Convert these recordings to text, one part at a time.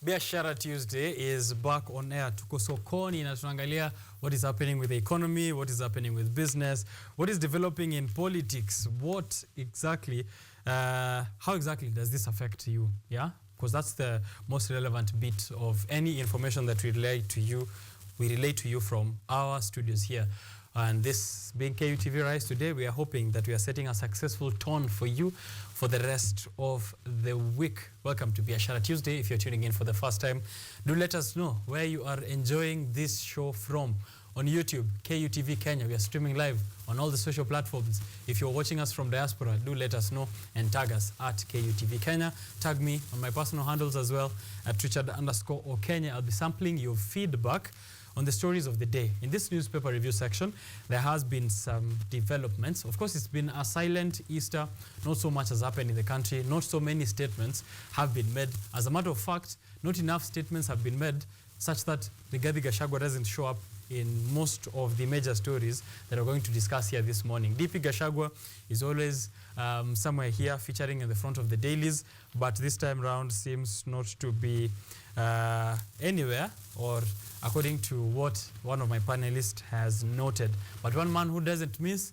Biashara Tuesday is back on air. Tuko sokoni na tunaangalia what is happening with the economy, what is happening with business, what is developing in politics, what exactly, how exactly does this affect you? Yeah, because that's the most relevant bit of any information that we relay to you. We relay to you from our studios here. And this being KUTV Rise today, we are hoping that we are setting a successful tone for you for the rest of the week. Welcome to Biashara Tuesday. If you're tuning in for the first time, do let us know where you are enjoying this show from. On YouTube, KUTV Kenya, we are streaming live on all the social platforms. If you're watching us from diaspora, do let us know and tag us at KUTV Kenya. Tag me on my personal handles as well at Richard_Okenya. I'll be sampling your feedback on the stories of the day. In this newspaper review section, there has been some developments. Of course, it's been a silent Easter. Not so much has happened in the country. Not so many statements have been made. As a matter of fact, not enough statements have been made such that Rigathi Gachagua doesn't show up in most of the major stories that we're going to discuss here this morning. DP Gachagua is always somewhere here featuring in the front of the dailies, but this time round seems not to be anywhere, or according to what one of my panelists has noted. But one man who doesn't miss,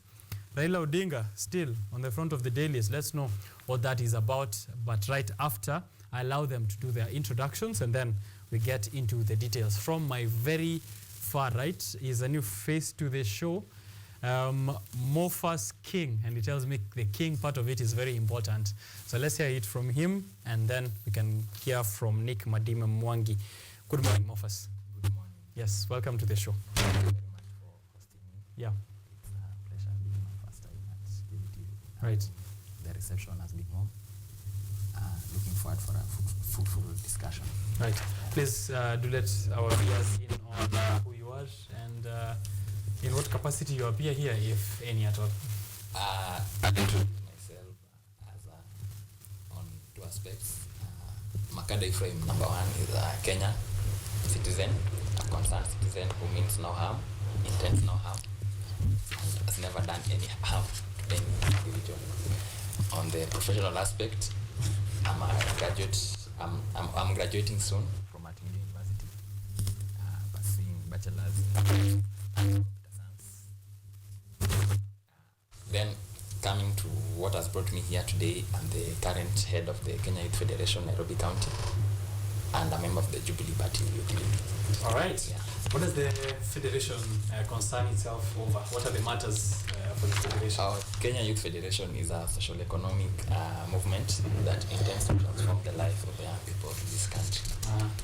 Raila Odinga, still on the front of the dailies. Let's know what that is about, but right after I allow them to do their introductions and then we get into the details. From my very far right is a new face to the show, Mofa's King, and he tells me the king part of it is very important. So let's hear it from him, and then we can hear from Nick Madime Mwangi. Good morning, Mofas. Good morning. Yes, welcome to the show. Thank you very much for hosting me. Yeah. It's a pleasure being my first time at KUTV. Right. The reception has been warm. Looking forward for a fruitful discussion. Right. Please do let our viewers in on who you are and in what capacity you appear here, if any at all. I'll introduce myself as on two aspects. Makada Ephraim, number one, is a Kenyan citizen, a concerned citizen who means no harm, intends no harm, and has never done any harm to any individual. On the professional aspect, I'm a graduate. I'm graduating soon from Atingi University, pursuing bachelor's in computer science. Then coming to what has brought me here today, I'm the current head of the Kenya Youth Federation, Nairobi County, and a member of the Jubilee Party. All right. Yeah. What does the federation concern itself over? What are the matters for the federation? Our Kenya Youth Federation is a social economic movement that intends to transform the life of the young people in this country.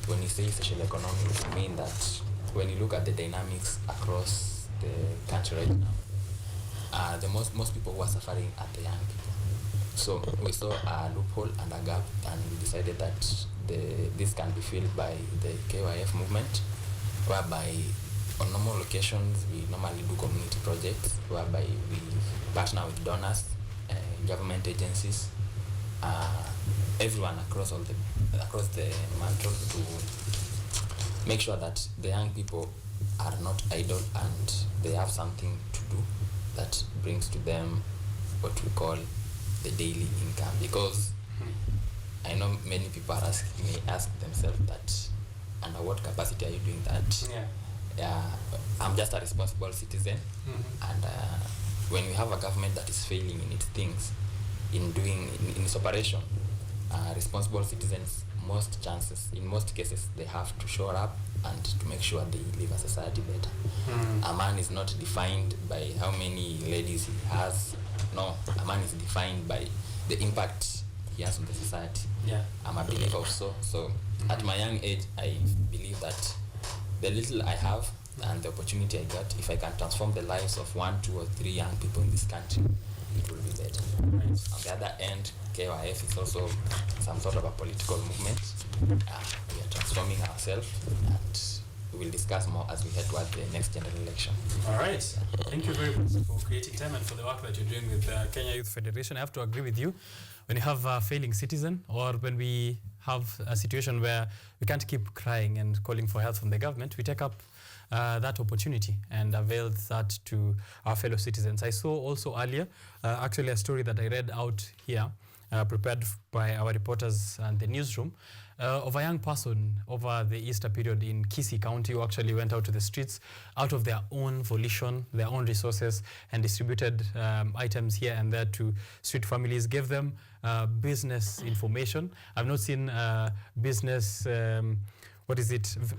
When you say social economic, it means that when you look at the dynamics across the country right now, the most people who are suffering are the young people. So we saw a loophole and a gap, and we decided that this can be filled by the KYF movement, whereby on normal locations we normally do community projects, whereby we partner with donors, government agencies, everyone across the mantle to make sure that the young people are not idle and they have something to do that brings to them what we call the daily income. Because I know many people may ask themselves that, under what capacity are you doing that? Yeah. I'm just a responsible citizen, and when we have a government that is failing in its things, in its operation, responsible citizens, in most cases, they have to show up and to make sure they live a society better. A man is not defined by how many ladies he has. No, a man is defined by the impact he has on the society. Yeah. I'm a believer of so. At my young age, I believe that the little I have and the opportunity I got, if I can transform the lives of 1, 2, or 3 young people in this country, it will be better. Right. On the other end, KYF is also some sort of a political movement. We are transforming ourselves, and we will discuss more as we head toward the next general election. All right. Thank you very much for creating time and for the work that you're doing with Kenya Youth Federation. I have to agree with you. When you have a failing citizen, or when we have a situation where we can't keep crying and calling for help from the government, we take up that opportunity and avail that to our fellow citizens. I saw also earlier actually a story that I read out here, prepared by our reporters and the newsroom, of a young person over the Easter period in Kisii County who actually went out to the streets out of their own volition, their own resources, and distributed items here and there to street families, gave them business information. I've not seen business,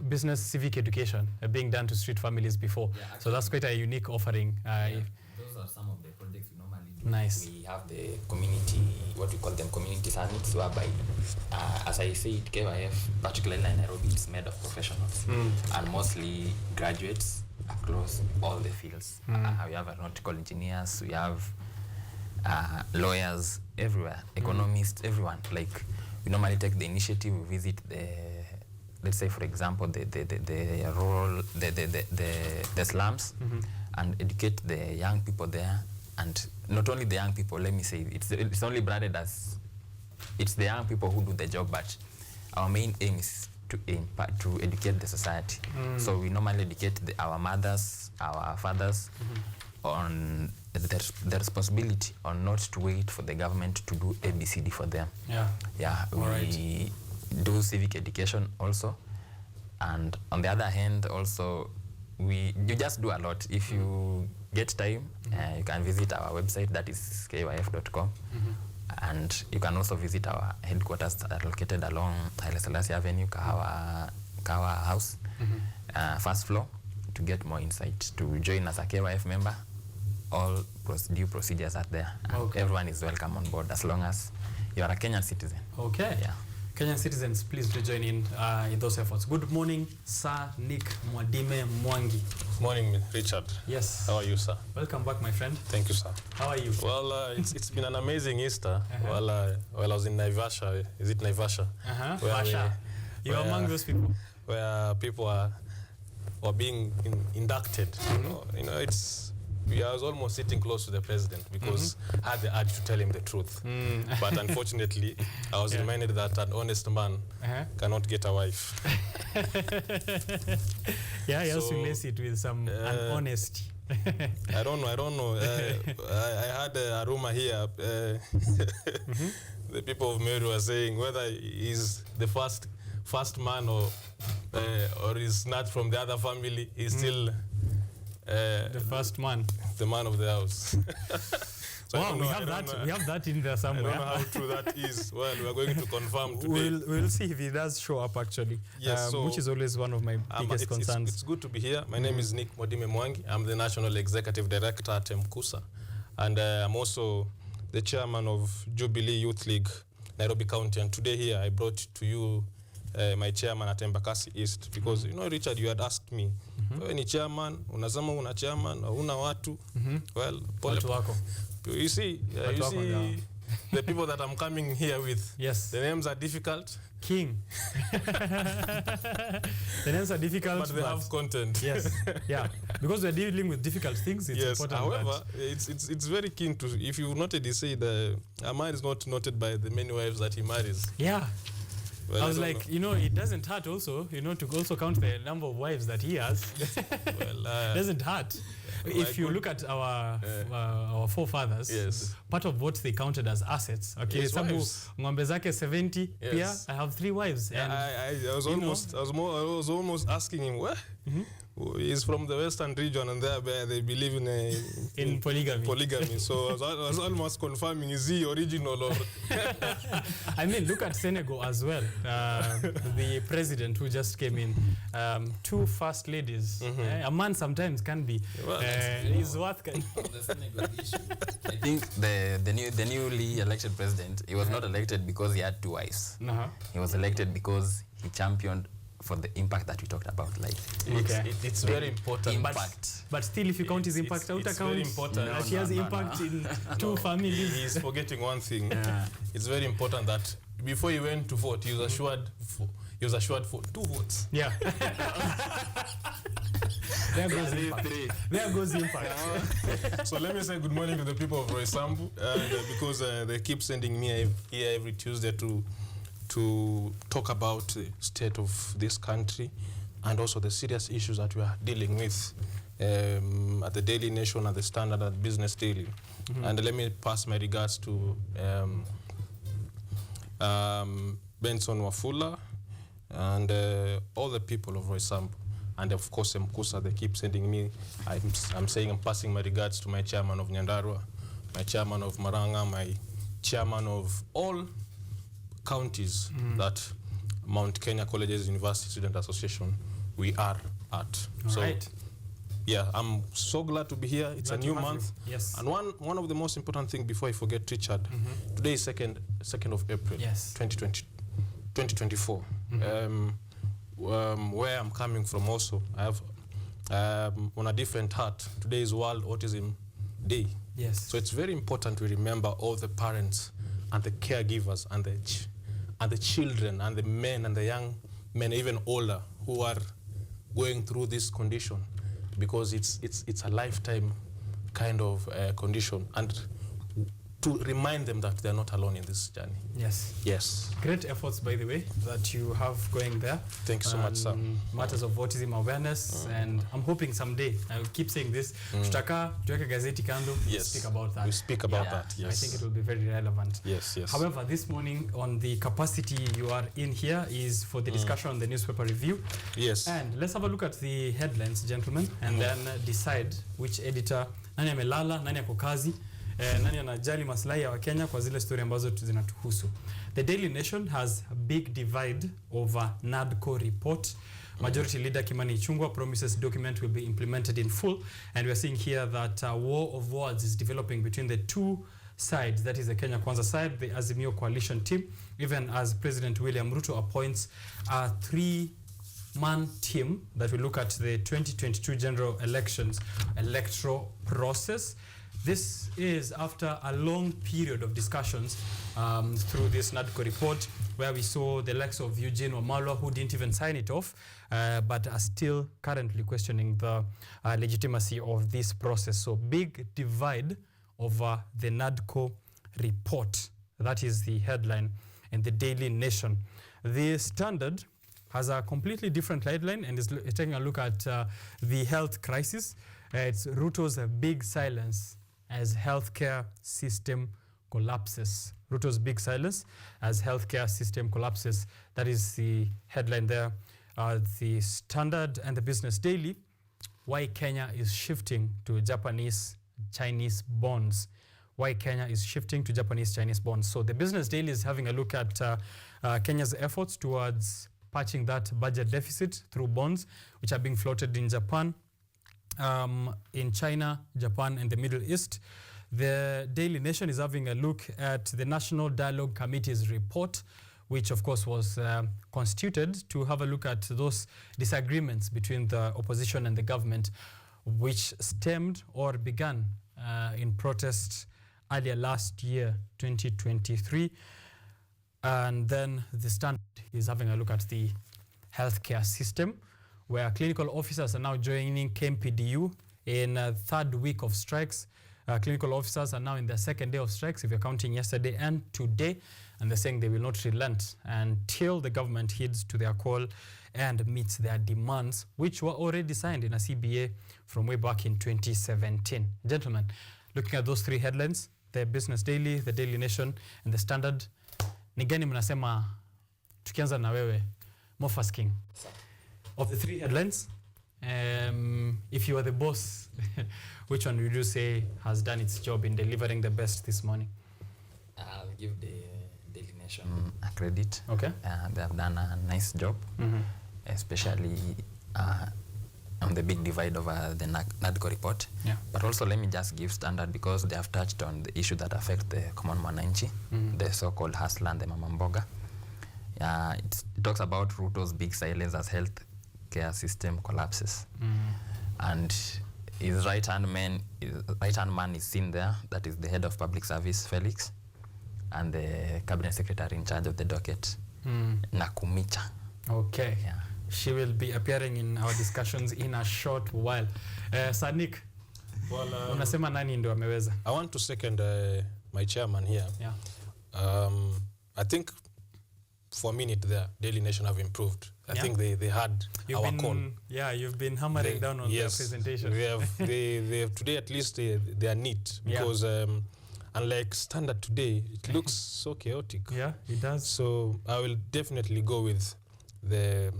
business civic education being done to street families before. Yeah, so that's quite a unique offering. Those are some of the projects we normally do. Nice. We have the community, what we call them community summits, whereby, as I said, KYF, particularly in Nairobi, is made of professionals and mostly graduates across all the fields. We have aeronautical engineers, we have lawyers everywhere, economists, everyone. Like, we normally take the initiative, we visit the, let's say, for example, the rural, the slums, and educate the young people there. And not only the young people, let me say, it's only branded as, it's the young people who do the job, but our main aim is to educate the society. So we normally educate our mothers, our fathers, on the responsibility on not to wait for the government to do ABCD for them. Yeah, we do civic education also. And on the other hand, also, you just do a lot. If you get time, you can visit our website, that is kyf.com. And you can also visit our headquarters that are located along Haile Selassie Avenue, Kawa House, first floor, to get more insight. To join as a KYF member, all due procedures are there. Everyone is welcome on board as long as you are a Kenyan citizen. Okay. Yeah. Kenyan citizens, please do join in those efforts. Good morning, Sir Nick Mwangi. Morning, Richard. Yes. How are you, sir? Welcome back, my friend. Thank you, sir. How are you? Well, it's been an amazing Easter. While I was in Naivasha. Is it Naivasha? Vasha. You're among those people. Where people were being inducted. You know, I was almost sitting close to the president because I had the urge to tell him the truth. But unfortunately, I was reminded that an honest man cannot get a wife. Yeah, you also lace it with some honesty. I don't know. I had a rumor here. The people of Meru were saying whether he's the first man or is snatched from the other family, he's still the first man. The man of the house. So wow, we have that in there somewhere. I don't know how true that is. Well, we are going to confirm today. We'll see if it does show up actually. Yes, which is always one of my biggest concerns. It's good to be here. My name is Nick Mwangi. I'm the National Executive Director at MKUSA. And I'm also the chairman of Jubilee Youth League, Nairobi County. And today here I brought to you my chairman at Embakasi East, because you know, Richard, you had asked me, wewe ni chairman, unasema una chairman, una watu. Well, watu wako. You see, the people that I'm coming here with. Yes. The names are difficult. King. The names are difficult, but they have content. Yes. Yeah. Because we're dealing with difficult things, it's important. However, it's very keen to, if you've noted, he said a man is not noted by the many wives that he marries. Yeah. Well, I was like, you know, it doesn't hurt also, you know, to also count the number of wives that he has. Well, doesn't hurt. If you look at our forefathers, part of what they counted as assets, okay, sabu ng'ombe zake 70, yeah, I have 3 wives. And I was almost asking him, where? He's from the western region, and there they believe in polygamy. So I was almost confirming, is he original or? I mean, look at Senegal as well. The president who just came in, 2 first ladies. A man sometimes can be. He's worth. The Senegal issue. I think the newly elected president, he was not elected because he had 2 wives. He was elected because he championed for the impact that we talked about, like it's very important. But still, if you count his impact, it's very important. She has impact in 2 families. He's forgetting one thing. It's very important that before he went to vote, he was assured for 2 votes. Yeah. There goes impact. So let me say good morning to the people of Roysambu, because they keep sending me here every Tuesday to talk about the state of this country and also the serious issues that we are dealing with at the Daily Nation, at the Standard, at Business Daily. And let me pass my regards to Benson Wafula, and all the people of Roysambu, and of course Mkusa. They keep sending me. I'm saying I'm passing my regards to my chairman of Nyandarua, my chairman of Maranga, my chairman of all counties that Mount Kenya Colleges University Student Association we are at. Right. Yeah, I'm so glad to be here. It's Glad a to new have month. you. Yes. And one of the most important thing before I forget, Richard, today is 2nd of April, Yes. 2024. Where I'm coming from also, I have on a different heart. Today is World Autism Day. Yes. So it's very important we remember all the parents and the caregivers and the children and the men and the young men, even older, who are going through this condition, because it's a lifetime kind of condition, and to remind them that they're not alone in this journey. Yes. Yes. Great efforts, by the way, that you have going there. Thanks so much, sir. Matters of autism awareness, and I'm hoping someday, I will keep saying this, tutaka tuweke gazeti kando, Yes. speak about that. We speak about that, yes. I think it will be very relevant. Yes, yes. However, this morning on the capacity you are in here is for the discussion on the newspaper review. Yes. And let's have a look at the headlines, gentlemen, and then decide which editor, nani amelala, nani ako kazi, nani anajali maslahi ya Wakenya kwa zile story ambazo zinatuhusu. The Daily Nation has a big divide over NADCO report. Majority Leader Kimani Ichung'wah promises document will be implemented in full, and we are seeing here that a war of words is developing between the two sides. That is the Kenya Kwanza side, the Azimio coalition team, even as President William Ruto appoints a 3-man team that will look at the 2022 general elections electoral process. This is after a long period of discussions through this NADCO report, where we saw the likes of Eugene Wamalwa, who didn't even sign it off, but are still currently questioning the legitimacy of this process. So big divide over the NADCO report. That is the headline in the Daily Nation. The Standard has a completely different headline and is taking a look at the health crisis. It's Ruto's big silence as healthcare system collapses. Ruto's big silence as healthcare system collapses. That is the headline there. The Standard and the Business Daily, why Kenya is shifting to Japanese-Chinese bonds. Why Kenya is shifting to Japanese-Chinese bonds. So the Business Daily is having a look at Kenya's efforts towards patching that budget deficit through bonds, which are being floated in Japan, in China, Japan, and the Middle East. The Daily Nation is having a look at the National Dialogue Committee's report, which of course was constituted to have a look at those disagreements between the opposition and the government, which stemmed or began in protest earlier last year, 2023. And then the Standard is having a look at the healthcare system, where clinical officers are now joining KMPDU in a third week of strikes. Clinical officers are now in their second day of strikes, if you're counting yesterday and today, and they're saying they will not relent until the government heeds to their call and meets their demands, which were already signed in a CBA from way back in 2017. Gentlemen, looking at those three headlines, the Business Daily, the Daily Nation, and the Standard, ni gani mnasema, tukianza na wewe, Mofas King? Of the three headlines, if you are the boss, which one would you say has done its job in delivering the best this morning? I'll give the Daily Nation a credit. Okay. They have done a nice job, especially on the big divide over the NADCO report. Yeah. But also let me just give Standard, because they have touched on the issue that affect the common Mwanachi, the so-called hustler and the mama mboga. It talks about Ruto's big silence as health care system collapses. And his right-hand man is seen there, that is the head of public service, Felix, and the cabinet secretary in charge of the docket, Nakumicha. Okay. Yeah. She will be appearing in our discussions in a short while. Sanik, Well, unasema nani ndio ameweza? I want to second my chairman here. Yeah. I think for a minute there, Daily Nation have improved. I think they had our call. Yeah, you've been hammering down on their presentation. We have, they have today at least they are neat, because unlike Standard today, it looks so chaotic. Yeah, it does. So I will definitely go with the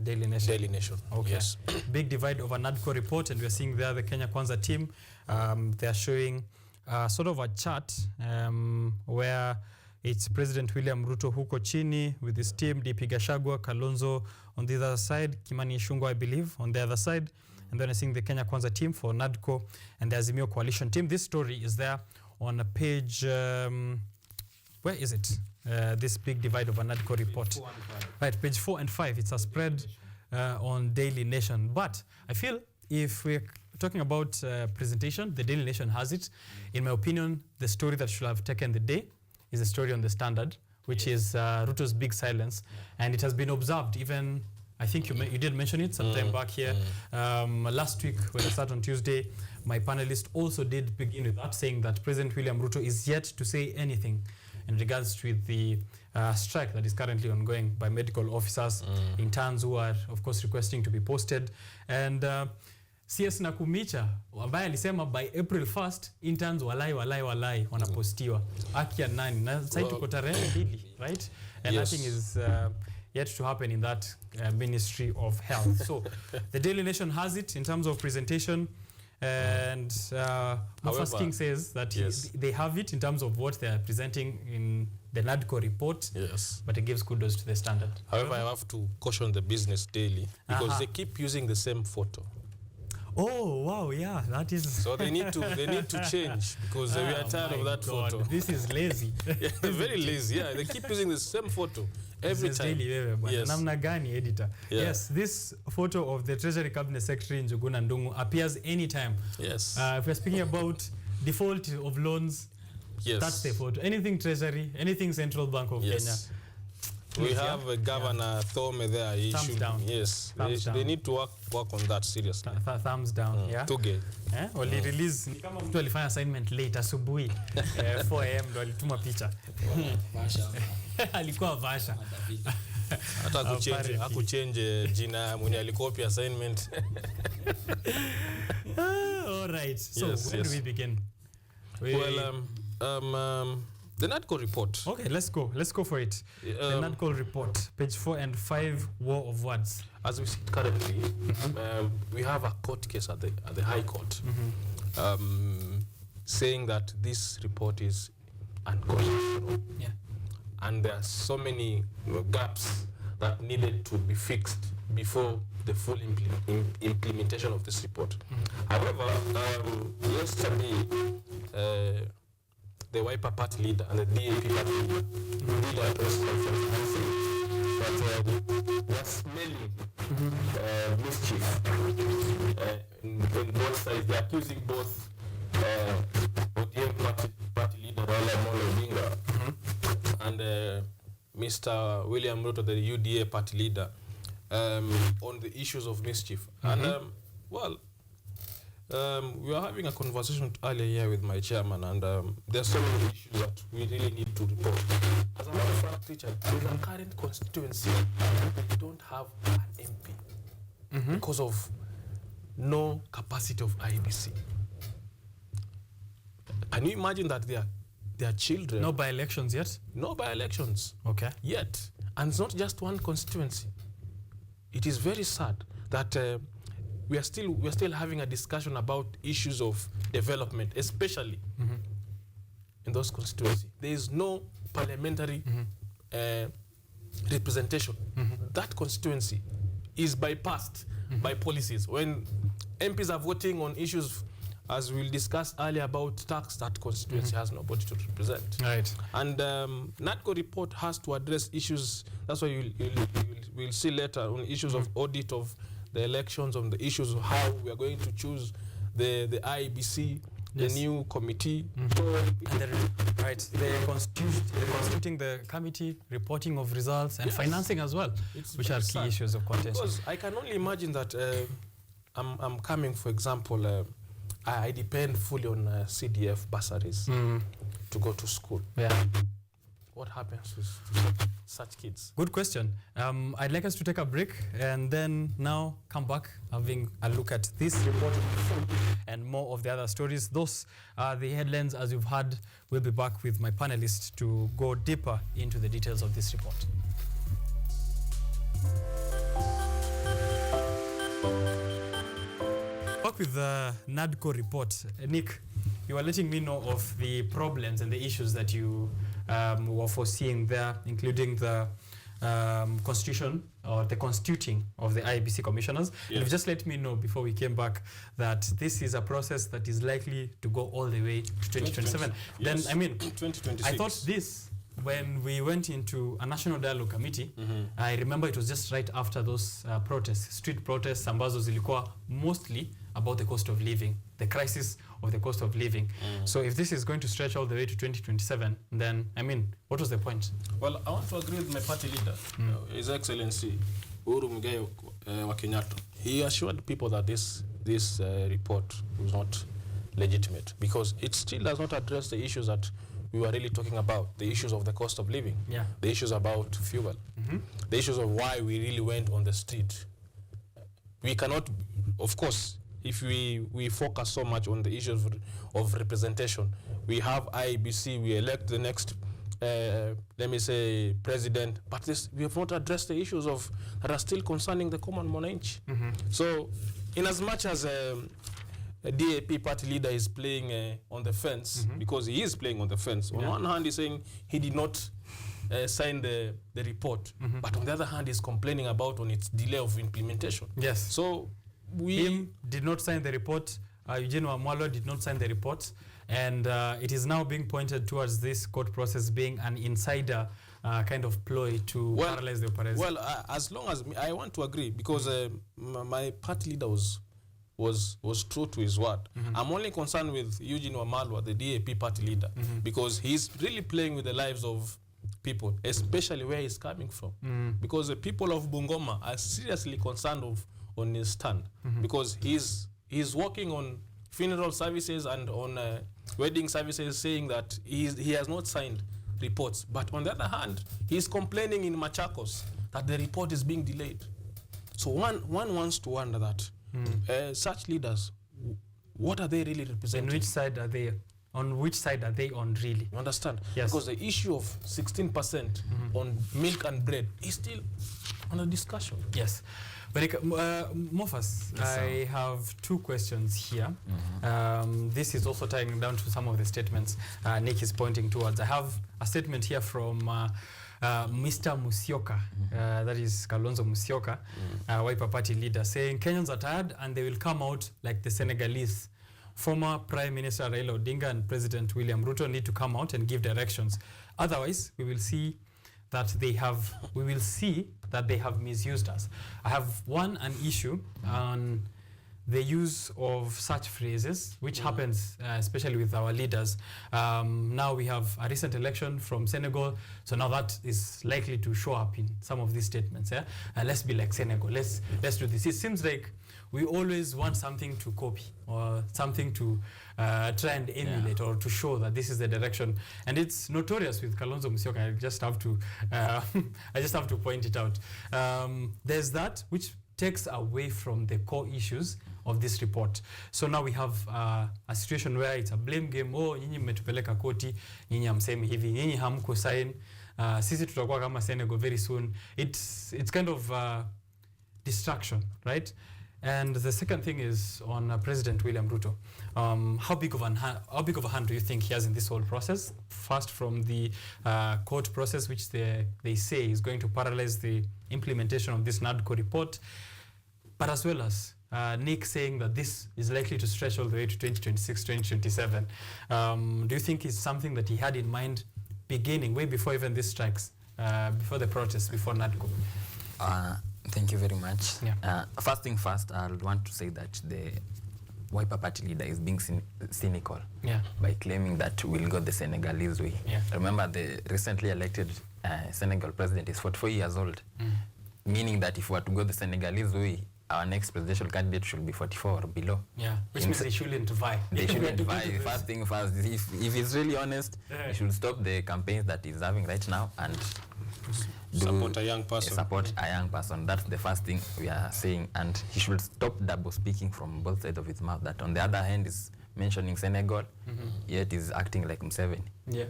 Daily Nation. Daily Nation. Okay. Yes. Big divide over NADCO report, and we're seeing there the Kenya Kwanza team. They're showing sort of a chart where it's President William Ruto huko chini with his team, DP Gachagua, Kalonzo on the other side, Kimani Ichung'wah, I believe, on the other side. And then I think the Kenya Kwanza team for NADCO and the Azimio coalition team. This story is there on a page, where is it? This big divide over NADCO report. Right, page 4 and 5. It's a spread on Daily Nation. But I feel if we're talking about presentation, the Daily Nation has it. In my opinion, the story that should have taken the day is the story on the Standard, which is Ruto's big silence. And it has been observed even, I think you did mention it sometime back here. Last week, when I started on Tuesday, my panelist also did begin with that, saying that President William Ruto is yet to say anything in regards to the strike that is currently ongoing by medical officers, interns who are, of course, requesting to be posted. And CS Nakumicha, ambaye alisema by April 1st, interns walai wanapostiwa. Haki ya nani? Na sasa tuko tarehe 2, right? And Yes. nothing is yet to happen in that Ministry of Health. So the Daily Nation has it in terms of presentation. And Mofas King says that they have it in terms of what they are presenting in the NADCO report, Yes. but it gives kudos to the Standard. However, I have to caution the Business Daily because they keep using the same photo. Oh wow, yeah, that is. So they need to change because we are tired of that photo. This is lazy. Yeah, they're very lazy. Yeah, they keep using the same photo every Business time. Daily, wewe bwana. Yes. Namna gani, editor? Yeah. Yes, this photo of the Treasury Cabinet Secretary Njuguna Ndung'u appears anytime. Yes. If we're speaking about default of loans, Yes. that's the photo. Anything Treasury, anything Central Bank of Kenya. We have Governor Thome there. He Thumbs should, down. Yes. Thumbs They down. need to work on that seriously. Thumbs down, yeah. Tuge. Wali release ni kama mtu alifanya assignment late asubuhi 4 am ndo alituma picha. Alikuwa Vasha. Hata hakuchange jina mwenye alicopy assignment. All right. So Yes, where do we begin? The NADCO report. Okay, let's go. Let's go for it. The NADCO report, page 4 and 5, war of words. As we see currently, we have a court case at the High Court saying that this report is unconstitutional. Yeah. And there are so many gaps that needed to be fixed before the full implementation of this report. However, yesterday, the Wiper party leader and the DAP party leader did a press conference saying that they are smelling mischief in both sides. They are accusing both ODM party leader Raila Amolo Odinga and Mr. William Ruto, the UDA party leader, on the issues of mischief. And we were having a conversation earlier here with my chairman, and there are so many issues that we really need to report. As a matter of fact, Richard, there's a current constituency they don't have an MP because of no capacity of IBC. Can you imagine that their children... No by-elections yet? No by-elections. Okay. Yet. And it's not just one constituency. It is very sad that we are still having a discussion about issues of development, especially in those constituencies. There is no parliamentary representation. That constituency is bypassed by policies. When MPs are voting on issues, as we'll discuss earlier about tax, that constituency has nobody to represent. Right. And NADCO report has to address issues. That's why we'll see later on issues of audit of the elections, on the issues of how we are going to choose the IBC, the new committee. The constituting the committee, reporting of results, and financing as well, which are key issues of contention. Because I can only imagine that I'm coming, for example, I depend fully on CDF bursaries to go to school. Yeah. What happens to such kids? Good question. I'd like us to take a break and then now come back having a look at this report and more of the other stories. Those are the headlines as you've heard. We'll be back with my panelists to go deeper into the details of this report. back with the NADCO report. Nick, you were letting me know of the problems and the issues that you were foreseeing there, including the constitution or the constituting of the IEBC commissioners. Yeah. You've just let me know before we came back that this is a process that is likely to go all the way to 2027. Yes. Then, I mean, 2026. I thought this, when we went into a national dialogue committee, I remember it was just right after those protests, street protests, ambazo zilikuwa mostly about the cost of living, the crisis of the cost of living. So if this is going to stretch all the way to 2027, then, I mean, what was the point? Well, I want to agree with my party leader, His Excellency Uhuru Muigai wa Kenyatta. He assured people that this report was not legitimate because it still does not address the issues that we were really talking about, the issues of the cost of living, the issues about fuel, the issues of why we really went on the street. We cannot, of course, if we focus so much on the issues of representation, we have IEBC, we elect the next, let me say, president, but we have not addressed the issues that are still concerning the common Mwanachi. So, in as much as a DAP party leader is playing on the fence, because he is playing on the fence. On one hand, he's saying he did not sign the report, but on the other hand, he's complaining about on its delay of implementation. Yes. So Him did not sign the report. Eugene Wamalwa did not sign the report, and it is now being pointed towards this court process being an insider kind of ploy to paralyze the operation. Well, as long as I want to agree, because my party leader was true to his word. I'm only concerned with Eugene Wamalwa, the DAP party leader, because he's really playing with the lives of people, especially where he's coming from. Because the people of Bungoma are seriously concerned on his stand, because he's working on funeral services and on wedding services, saying that he has not signed reports. But on the other hand, he's complaining in Machakos that the report is being delayed. So one wants to wonder that such leaders, what are they really representing? On which side are they? On which side are they on, really? You understand? Yes. Because the issue of 16% on milk and bread is still under discussion. Yes. Mofas, Yes, I have two questions here. This is also tying down to some of the statements Nick is pointing towards. I have a statement here from Mr. Musyoka, that is Kalonzo Musyoka, Wiper Party leader, saying Kenyans are tired and they will come out like the Senegalese. Former Prime Minister Raila Odinga and President William Ruto need to come out and give directions. Otherwise, we will see that they have misused us. I have an issue on the use of such phrases, which happens especially with our leaders. Now we have a recent election from Senegal, so now that is likely to show up in some of these statements. Let's be like Senegal. Let's do this. It seems like we always want something to copy or something to try and emulate or to show that this is the direction. And it's notorious with Kalonzo Musyoka. I just have to point it out. There's that which takes away from the core issues of this report. So now we have a situation where it's a blame game. Oh, nyinyi mmetupeleka koti, nyinyi hamsemi hivi, nyinyi hamku sign. Sisi tutakuwa kama Senegal very soon. It's kind of distraction, right? And the second thing is on President William Ruto. How big of a hand do you think he has in this whole process? First, from the court process, which they say is going to paralyze the implementation of this NADCO report, but as well as Nick saying that this is likely to stretch all the way to 2026, 2027. Do you think it's something that he had in mind beginning, way before even this strikes, before the protest, before NADCO? Thank you very much. Yeah. First thing first, I want to say that the Wiper Party leader is being cynical by claiming that we'll go the Senegalese way. Yeah. Remember, the recently elected Senegal president is 44 years old, meaning that if we were to go the Senegalese way, our next presidential candidate should be 44 or below. Yeah, which means they shouldn't vie. They shouldn't vie. First thing first, if he's really honest, he should stop the campaigns that he's having right now and support a young person. Support a young person. That's the first thing we are saying. And he should stop double speaking from both sides of his mouth. That on the other hand is mentioning Senegal, yet is acting like Museveni. Yeah.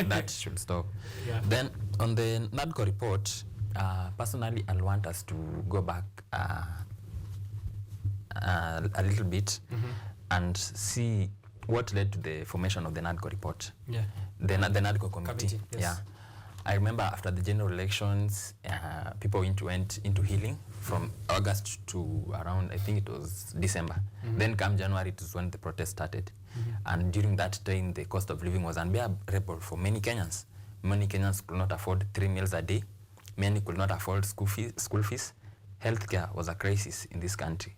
That should stop. Yeah. Then on the NADCO report, personally, I'll want us to go back a little bit and see what led to the formation of the NADCO report. Yeah. The NADCO committee. Yes. Yeah. I remember after the general elections, people went into healing from August to around, I think it was December. Then come January, it is when the protest started. And during that time, the cost of living was unbearable for many Kenyans. Many Kenyans could not afford 3 meals a day. Many could not afford school fees. Healthcare was a crisis in this country.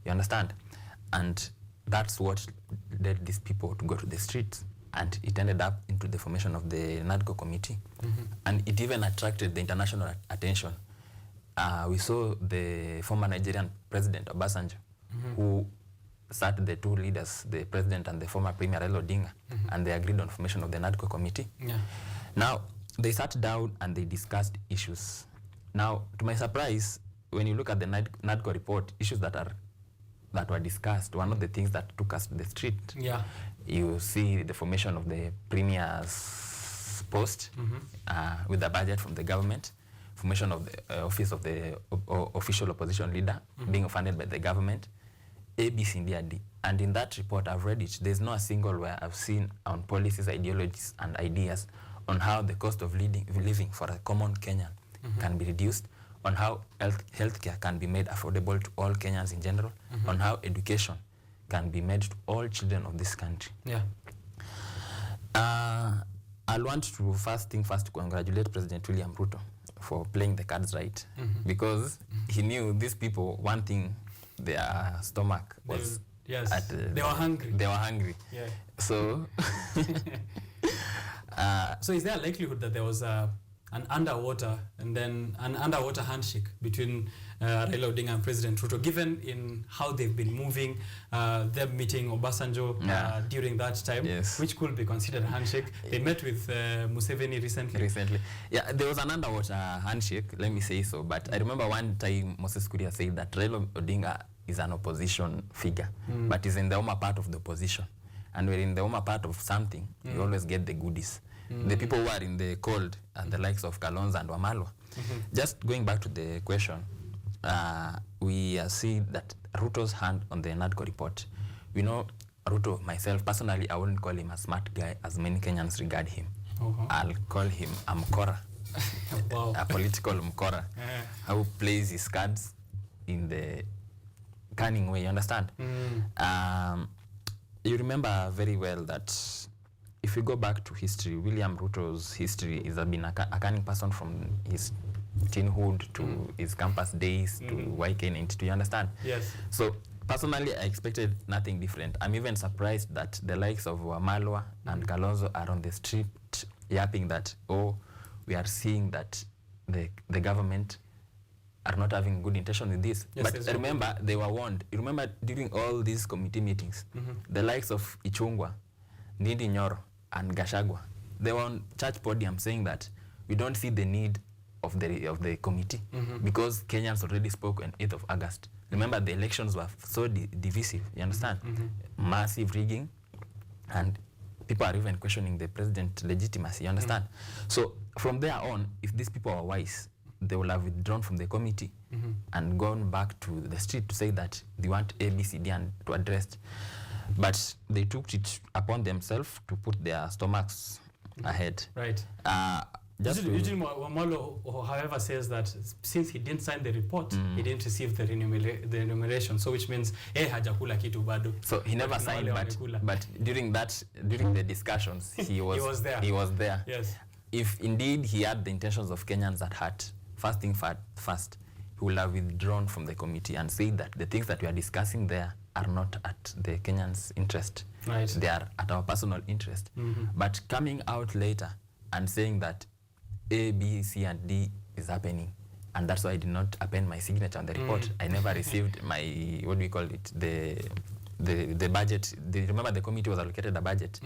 You understand? And that's what led these people to go to the streets. And it ended up into the formation of the NADCO committee. And it even attracted the international attention. We saw the former Nigerian president, Obasanjo, who sat the two leaders, the president and the former premier, Raila Odinga, and they agreed on formation of the NADCO committee. Yeah. Now, they sat down and they discussed issues. Now, to my surprise, when you look at the NADCO report, issues that were discussed, one of the things that took us to the street. Yeah. You see the formation of the premier's post with the budget from the government, formation of the office of the official opposition leader being funded by the government, A, B, C, D, and D. And in that report, I've read it, there's not a single where I've seen on policies, ideologies, and ideas on how the cost of living for a common Kenyan can be reduced, on how healthcare can be made affordable to all Kenyans in general, on how education can be made to all children of this country. Yeah. I'll want to first congratulate President William Ruto for playing the cards right, because he knew these people, one thing, their stomach was Yes. They were hungry. They were hungry. Yeah. So, so is there a likelihood that there was an underwater handshake between Raila Odinga and President Ruto, given in how they've been moving, them meeting Obasanjo during that time, which could be considered a handshake? They met with Museveni recently. Yeah, there was an underwater handshake, let me say so. But I remember one time Moses Kuria said that Raila Odinga is an opposition figure, but is in the former part of the opposition. And when in the former part of something, you always get the goodies. The people who are in the cold, the likes of Kalonzo and Wamalwa. Just going back to the question, we see that Ruto's hand on the NADCO report. We know Ruto, myself, personally, I wouldn't call him a smart guy as many Kenyans regard him. I'll call him a mkora, a political mkora, who plays his cards in the cunning way, you understand? You remember very well that if you go back to history, William Ruto's history is been a cunning person from his teenhood to his campus days to YK92, you understand? Yes. So personally, I expected nothing different. I'm even surprised that the likes of Wamalwa and Kalonzo are on the street yapping that, oh, we are seeing that the government are not having good intention with this. Yes, but remember, they were warned. You remember during all these committee meetings, the likes of Ichungwa, Ndindi Nyoro, and Gachagua, they were on church podium saying that we don't see the need of the committee because Kenyans already spoke on 8th of August. Remember, the elections were so divisive, you understand? Massive rigging, and people are even questioning the president's legitimacy, you understand? So from there on, if these people are wise, they will have withdrawn from the committee and gone back to the street to say that they want A, B, C, D and to address. But they took it upon themselves to put their stomachs ahead. Right. Eugene Wamalwa, however, says that since he didn't sign the report, he didn't receive the remuneration. So which means, hajakula kitu bado. So he never signed, but during the discussions, he was there. Yes. If indeed he had the intentions of Kenyans at heart, first thing first, he will have withdrawn from the committee and said that the things that we are discussing there are not at the Kenyans' interest. Right. They are at our personal interest. But coming out later and saying that A, B, C, and D is happening, and that's why I did not append my signature on the report. I never received my, what do we call it, the budget. Remember the committee was allocated a budget.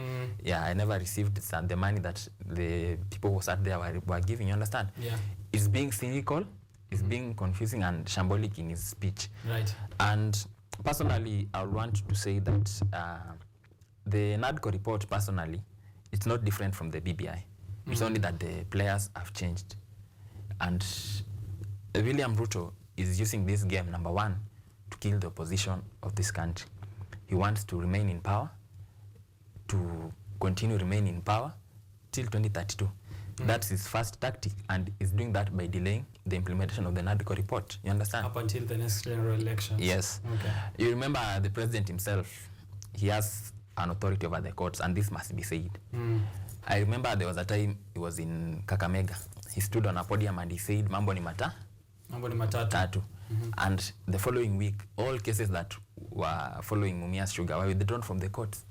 Yeah, I never received the money that the people who sat there were giving, you understand? Yeah. It's being cynical, it's being confusing and shambolic in his speech. Right. And personally, I want to say that the NADCO report, personally, it's not different from the BBI. It's only that the players have changed. And William Ruto is using this game, number one, to kill the opposition of this country. He wants to remain in power, to continue remain in power till 2032. That's his first tactic, and he's doing that by delaying the implementation of the NADCO report. You understand? Up until the next general election. Yes. Okay. You remember the president himself, he has an authority over the courts, and this must be said. I remember there was a time he was in Kakamega. He stood on a podium and he said, mambo ni matatu. And the following week, all cases that were following Mumia's Sugar were withdrawn from the courts.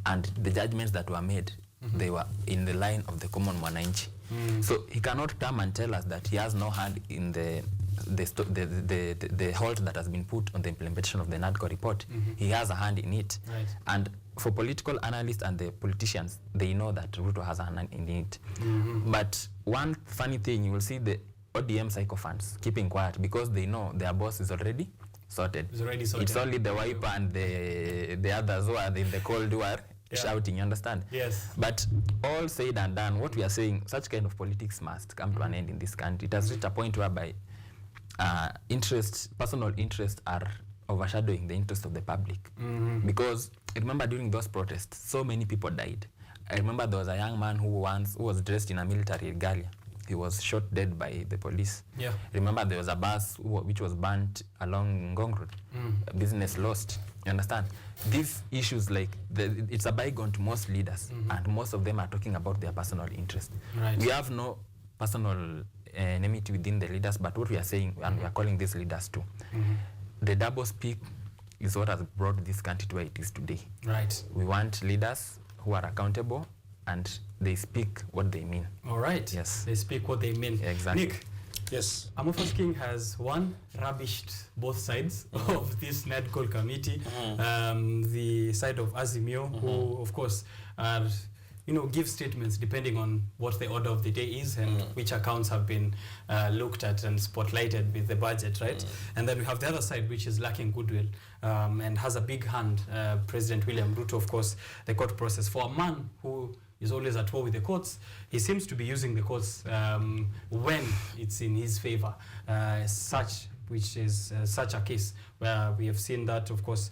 And the judgments that were made, they were in the line of the common Mwanachi. So he cannot come and tell us that he has no hand in the halt that has been put on the implementation of the NADCO report. He has a hand in it. Right. And for political analysts and the politicians, they know that Ruto has a hand in it. But one funny thing, you will see the ODM sycophants keeping quiet because they know their boss is already sorted. It's only the wiper and the others who are in the cold war shouting, you understand? Yes. But all said and done, what we are saying, such kind of politics must come to an end in this country. It has reached a point whereby personal interests are overshadowing the interest of the public. Because remember during those protests, so many people died. I remember there was a young man who was dressed in a military regalia. He was shot dead by the police. Yeah. Remember there was a bus which was burnt along Ngong Road. Business lost. You understand? These issues, like it's a bygone to most leaders, and most of them are talking about their personal interest. Right. We have no personal enmity within the leaders, but what we are saying, and we are calling these leaders too, the double speak is what has brought this country to where it is today. Right. We want leaders who are accountable and they speak what they mean. All right. Yes. They speak what they mean. Exactly. Nick. Yes. Amorphous King has rubbished both sides of this NADCO committee. The side of Azimio, who of course are, give statements depending on what the order of the day is and which accounts have been looked at and spotlighted with the budget, right? And then we have the other side, which is lacking goodwill and has a big hand. President William Ruto, of course, the court process. For a man who is always at war with the courts, he seems to be using the courts when it's in his favor, which is such a case where we have seen that, of course,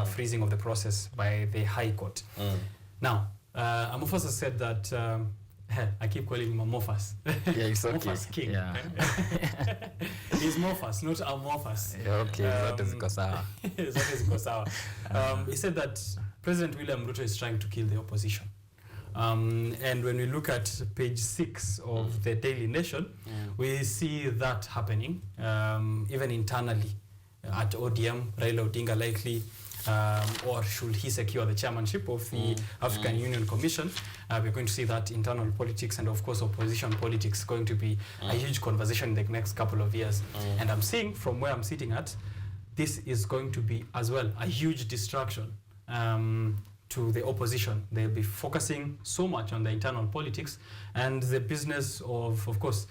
freezing of the process by the High Court. Now, Amorphous has said that, I keep calling him Amorphous. Yeah, it's okay. Amorphous King. Yeah. He's Morphous, not Amorphous. Yeah, okay, that is Kosawa. He said that President William Ruto is trying to kill the opposition. And when we look at page 6 of the Daily Nation, we see that happening, even internally at ODM. Raila Odinga likely, or should he secure the chairmanship of the African Union Commission, we're going to see that internal politics and of course opposition politics going to be a huge conversation in the next couple of years. And I'm seeing from where I'm sitting at, this is going to be as well a huge distraction to the opposition. They'll be focusing so much on the internal politics and the business of course,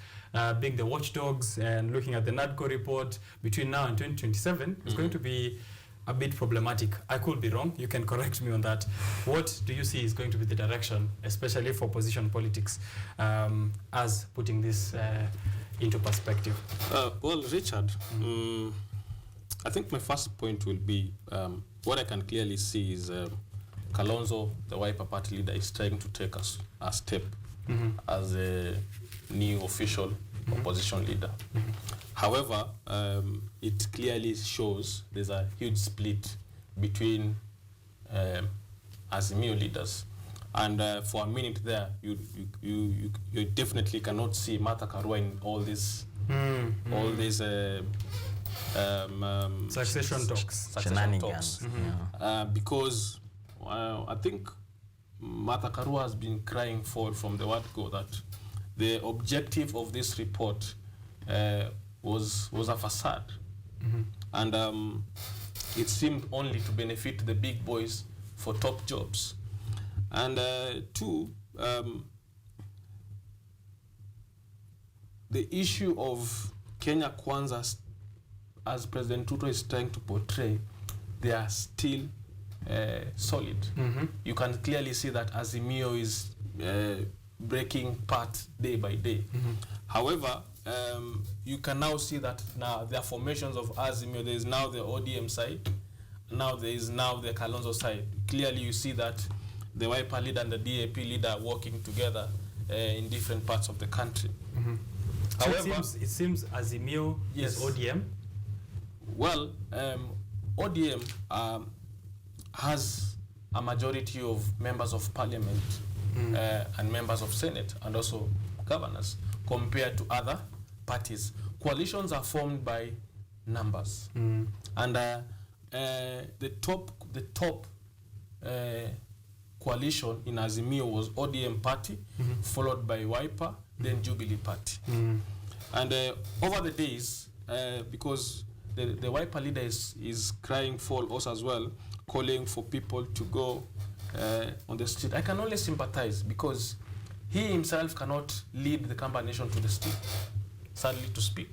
being the watchdogs and looking at the NADCO report between now and 2027 is going to be a bit problematic. I could be wrong. You can correct me on that. What do you see is going to be the direction, especially for opposition politics, as putting this into perspective? Well, Richard, I think my first point will be what I can clearly see is Kalonzo, the Wiper Party leader, is trying to take a step as a new official opposition leader. However, it clearly shows there's a huge split between Azimio leaders. And for a minute there, you definitely cannot see Martha Karua in all these succession talks. Because I think Martha Karua has been crying for from the word go that the objective of this report was a facade. And it seemed only to benefit the big boys for top jobs. And two, the issue of Kenya Kwanza, as President Ruto is trying to portray, they are still solid. You can clearly see that Azimio is breaking part day by day. However, you can now see that now there are formations of Azimio. There is now the ODM side. Now there is now the Kalonzo side. Clearly, you see that the Wiper leader and the DAP leader are working together in different parts of the country. So However, it seems Azimio Yes. is ODM. well, ODM has a majority of members of parliament and members of Senate and also governors compared to other parties. Coalitions are formed by numbers, and the top coalition in Azimio was ODM party, followed by Wiper, then Jubilee party. And over the days, because the Wiper leader is crying for us as well, calling for people to go on the street. I can only sympathize because he himself cannot lead the Kamba nation to the street, sadly to speak,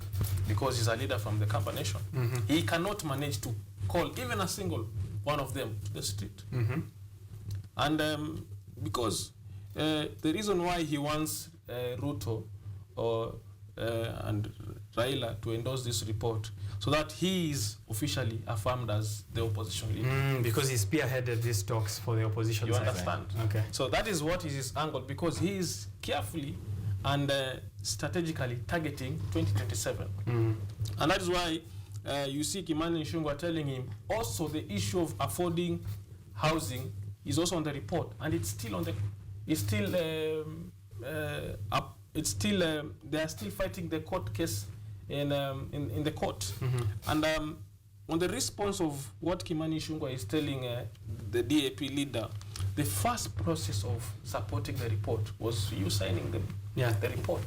because he's a leader from the Kamba nation. He cannot manage to call even a single one of them to the street. And because the reason why he wants Ruto and Raila to endorse this report, so that he is officially affirmed as the opposition leader. Because he spearheaded these talks for the opposition You side. understand? Okay. So that is what is his angle, because he is carefully and strategically targeting 2027. And that is why you see Kimani Ichung'wah telling him also the issue of affording housing is also on the report, and it's still on the, they are still fighting the court case in the court. And on the response of what Kimani Ichung'wah is telling the DAP leader, the first process of supporting the report was you signing the report.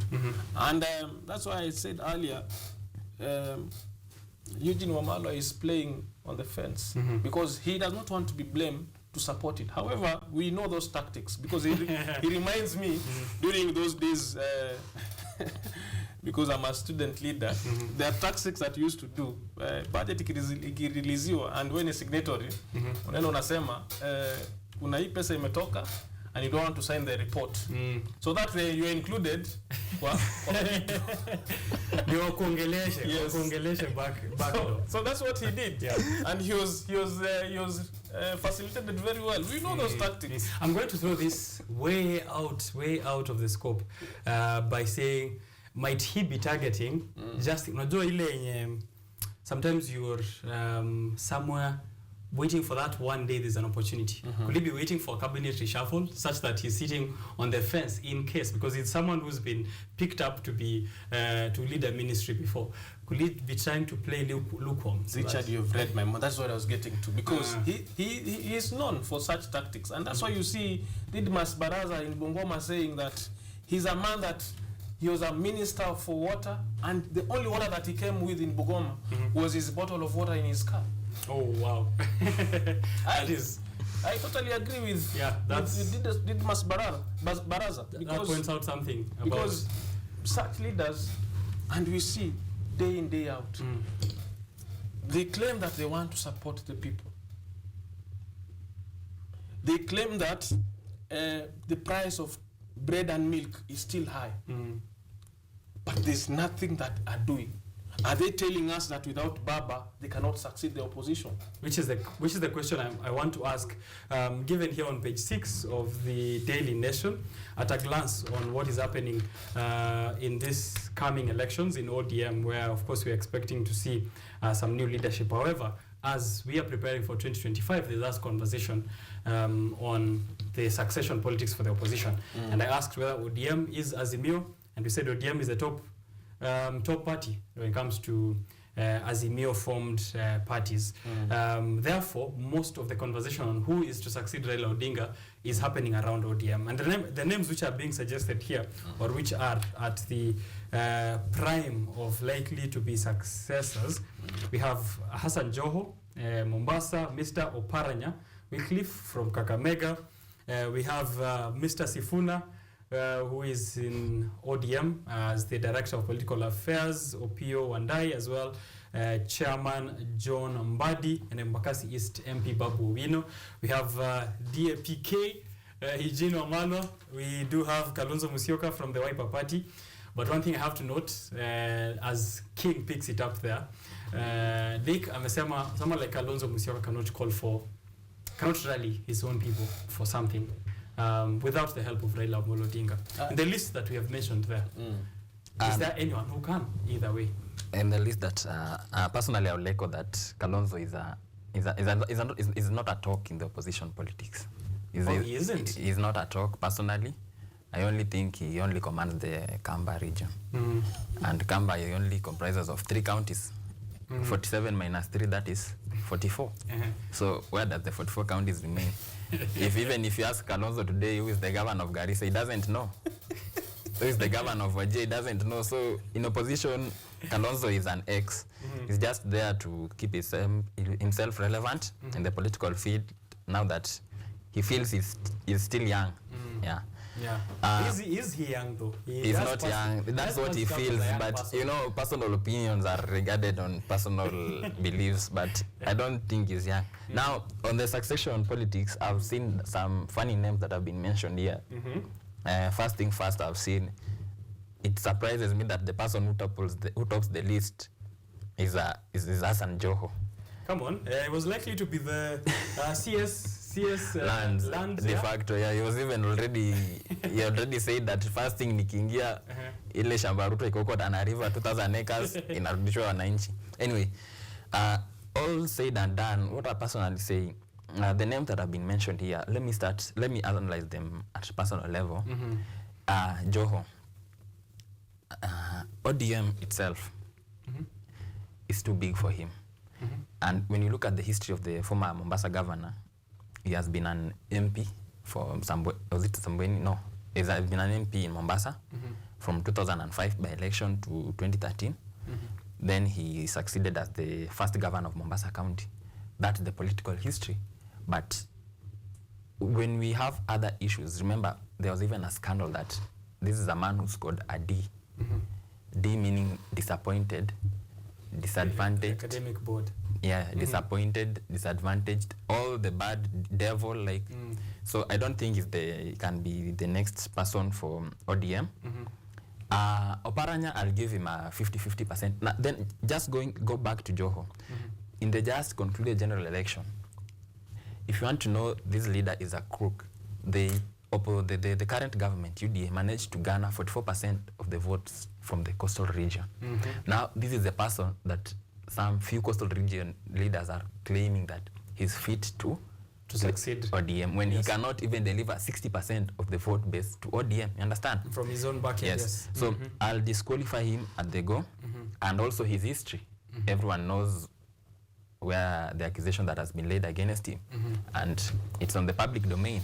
And that's why I said earlier, Eugene Wamalwa is playing on the fence because he does not want to be blamed to support it. However, we know those tactics because he reminds me during those days, because I'm a student leader, there are tactics that you used to do. Budget ikireleasiwa and when a signatory, unaenda unasema kuna hii pesa imetoka and you don't want to sign the report. So that you are included. So that's what he did. And he was facilitated very well. We know those tactics. I'm going to throw this way out of the scope by saying, might he be targeting just unajua ile yenye sometimes you're somewhere waiting for that one day there's an opportunity. Could he be waiting for a cabinet reshuffle such that he's sitting on the fence in case, because it's someone who's been picked up to be to lead a ministry before? Could he be trying to play lukewarm? Richard, you've read my mind. That's what I was getting to, because he is known for such tactics, and that's why you see Didmas Baraza in Bungoma saying that he's a man that he was a minister for water, and the only water that he came with in Bungoma was his bottle of water in his car. Oh wow. I totally agree with Didmas Baraza because that points out something about because such leaders, and we see day in day out, they claim that they want to support the people. They claim that the price of bread and milk is still high, but there's nothing that are doing. Are they telling us that without Baba they cannot succeed the opposition? Which is the question I want to ask, given here on page 6 of the Daily Nation, at a glance on what is happening in these coming elections in ODM, where of course we're expecting to see some new leadership. However, as we are preparing for 2025, there's last conversation on the succession politics for the opposition. And I asked whether ODM is Azimio, and we said ODM is the top party when it comes to Azimio formed parties. Therefore, most of the conversation on who is to succeed Raila Odinga is happening around ODM. And the names which are being suggested here, or which are at the prime of likely to be successors, we have Hassan Joho, Mombasa, Mr. Oparanya, Wycliffe from Kakamega, we have Mr. Sifuna, who is in ODM as the Director of Political Affairs, Opio Wandai as well, Chairman John Mbadi, and Embakasi East MP Babu Owino. We have DAPK, Eugene Wamalo. We do have Kalonzo Musyoka from the Wiper Party. But one thing I have to note, as King picks it up there, Nick amesema someone like Kalonzo Musyoka cannot rally his own people for something without the help of Raila Amolo Odinga. In the list that we have mentioned there, is there anyone who can either way? In the list that personally I would echo that Kalonzo is not a talk in the opposition politics. He isn't? He's not a talk personally. I only think he only commands the Kamba region. And Kamba only comprises of 3 counties. 47 minus 3, that is 44. So where does the 44 counties remain? Even if you ask Kalonzo today who is the governor of Garissa, he doesn't know. Who is the governor of Wajir, he doesn't know. So in opposition, Kalonzo is an ex. He's just there to keep himself relevant in the political field now that he feels he's still young. Yeah. Is he young though? He's not young. That's what he feels. But person. You know, personal opinions are regarded on personal beliefs. But I don't think he's young. Now, on the succession politics, I've seen some funny names that have been mentioned here. First thing first, I've seen. It surprises me that the person who tops the list is Hassan Joho. Come on, it was likely to be the CS land de facto. Yeah, he was even already he already said that first thing nikiingia ile shamba Ruto iko Tana River 2000 acres inarudishwa wananchi. Anyway, all said and done, what I personally say, the names that have been mentioned here, let me analyze them at personal level. Joho, ODM itself is too big for him. And when you look at the history of the former Mombasa governor, he has been an MP for No, he has been an MP in Mombasa from 2005 by election to 2013. Then he succeeded as the first governor of Mombasa County. That's the political history. But when we have other issues, remember there was even a scandal that this is a man who scored a D. D meaning disappointed, disadvantaged. Academic board. Yeah, disappointed, disadvantaged, all the bad devil, like. So I don't think he can be the next person for ODM. Oparanya, I'll give him a 50-50%. Now, then just go back to Joho. In the just concluded general election, if you want to know this leader is a crook, the current government, UDA, managed to garner 44% of the votes from the coastal region. Now, this is the person that some few coastal region leaders are claiming that he's fit to succeed ODM when he cannot even deliver 60% of the vote base to ODM. You understand? From his own backyard. Yes. So I'll disqualify him at the go, and also his history. Everyone knows where the accusation that has been laid against him, and it's on the public domain.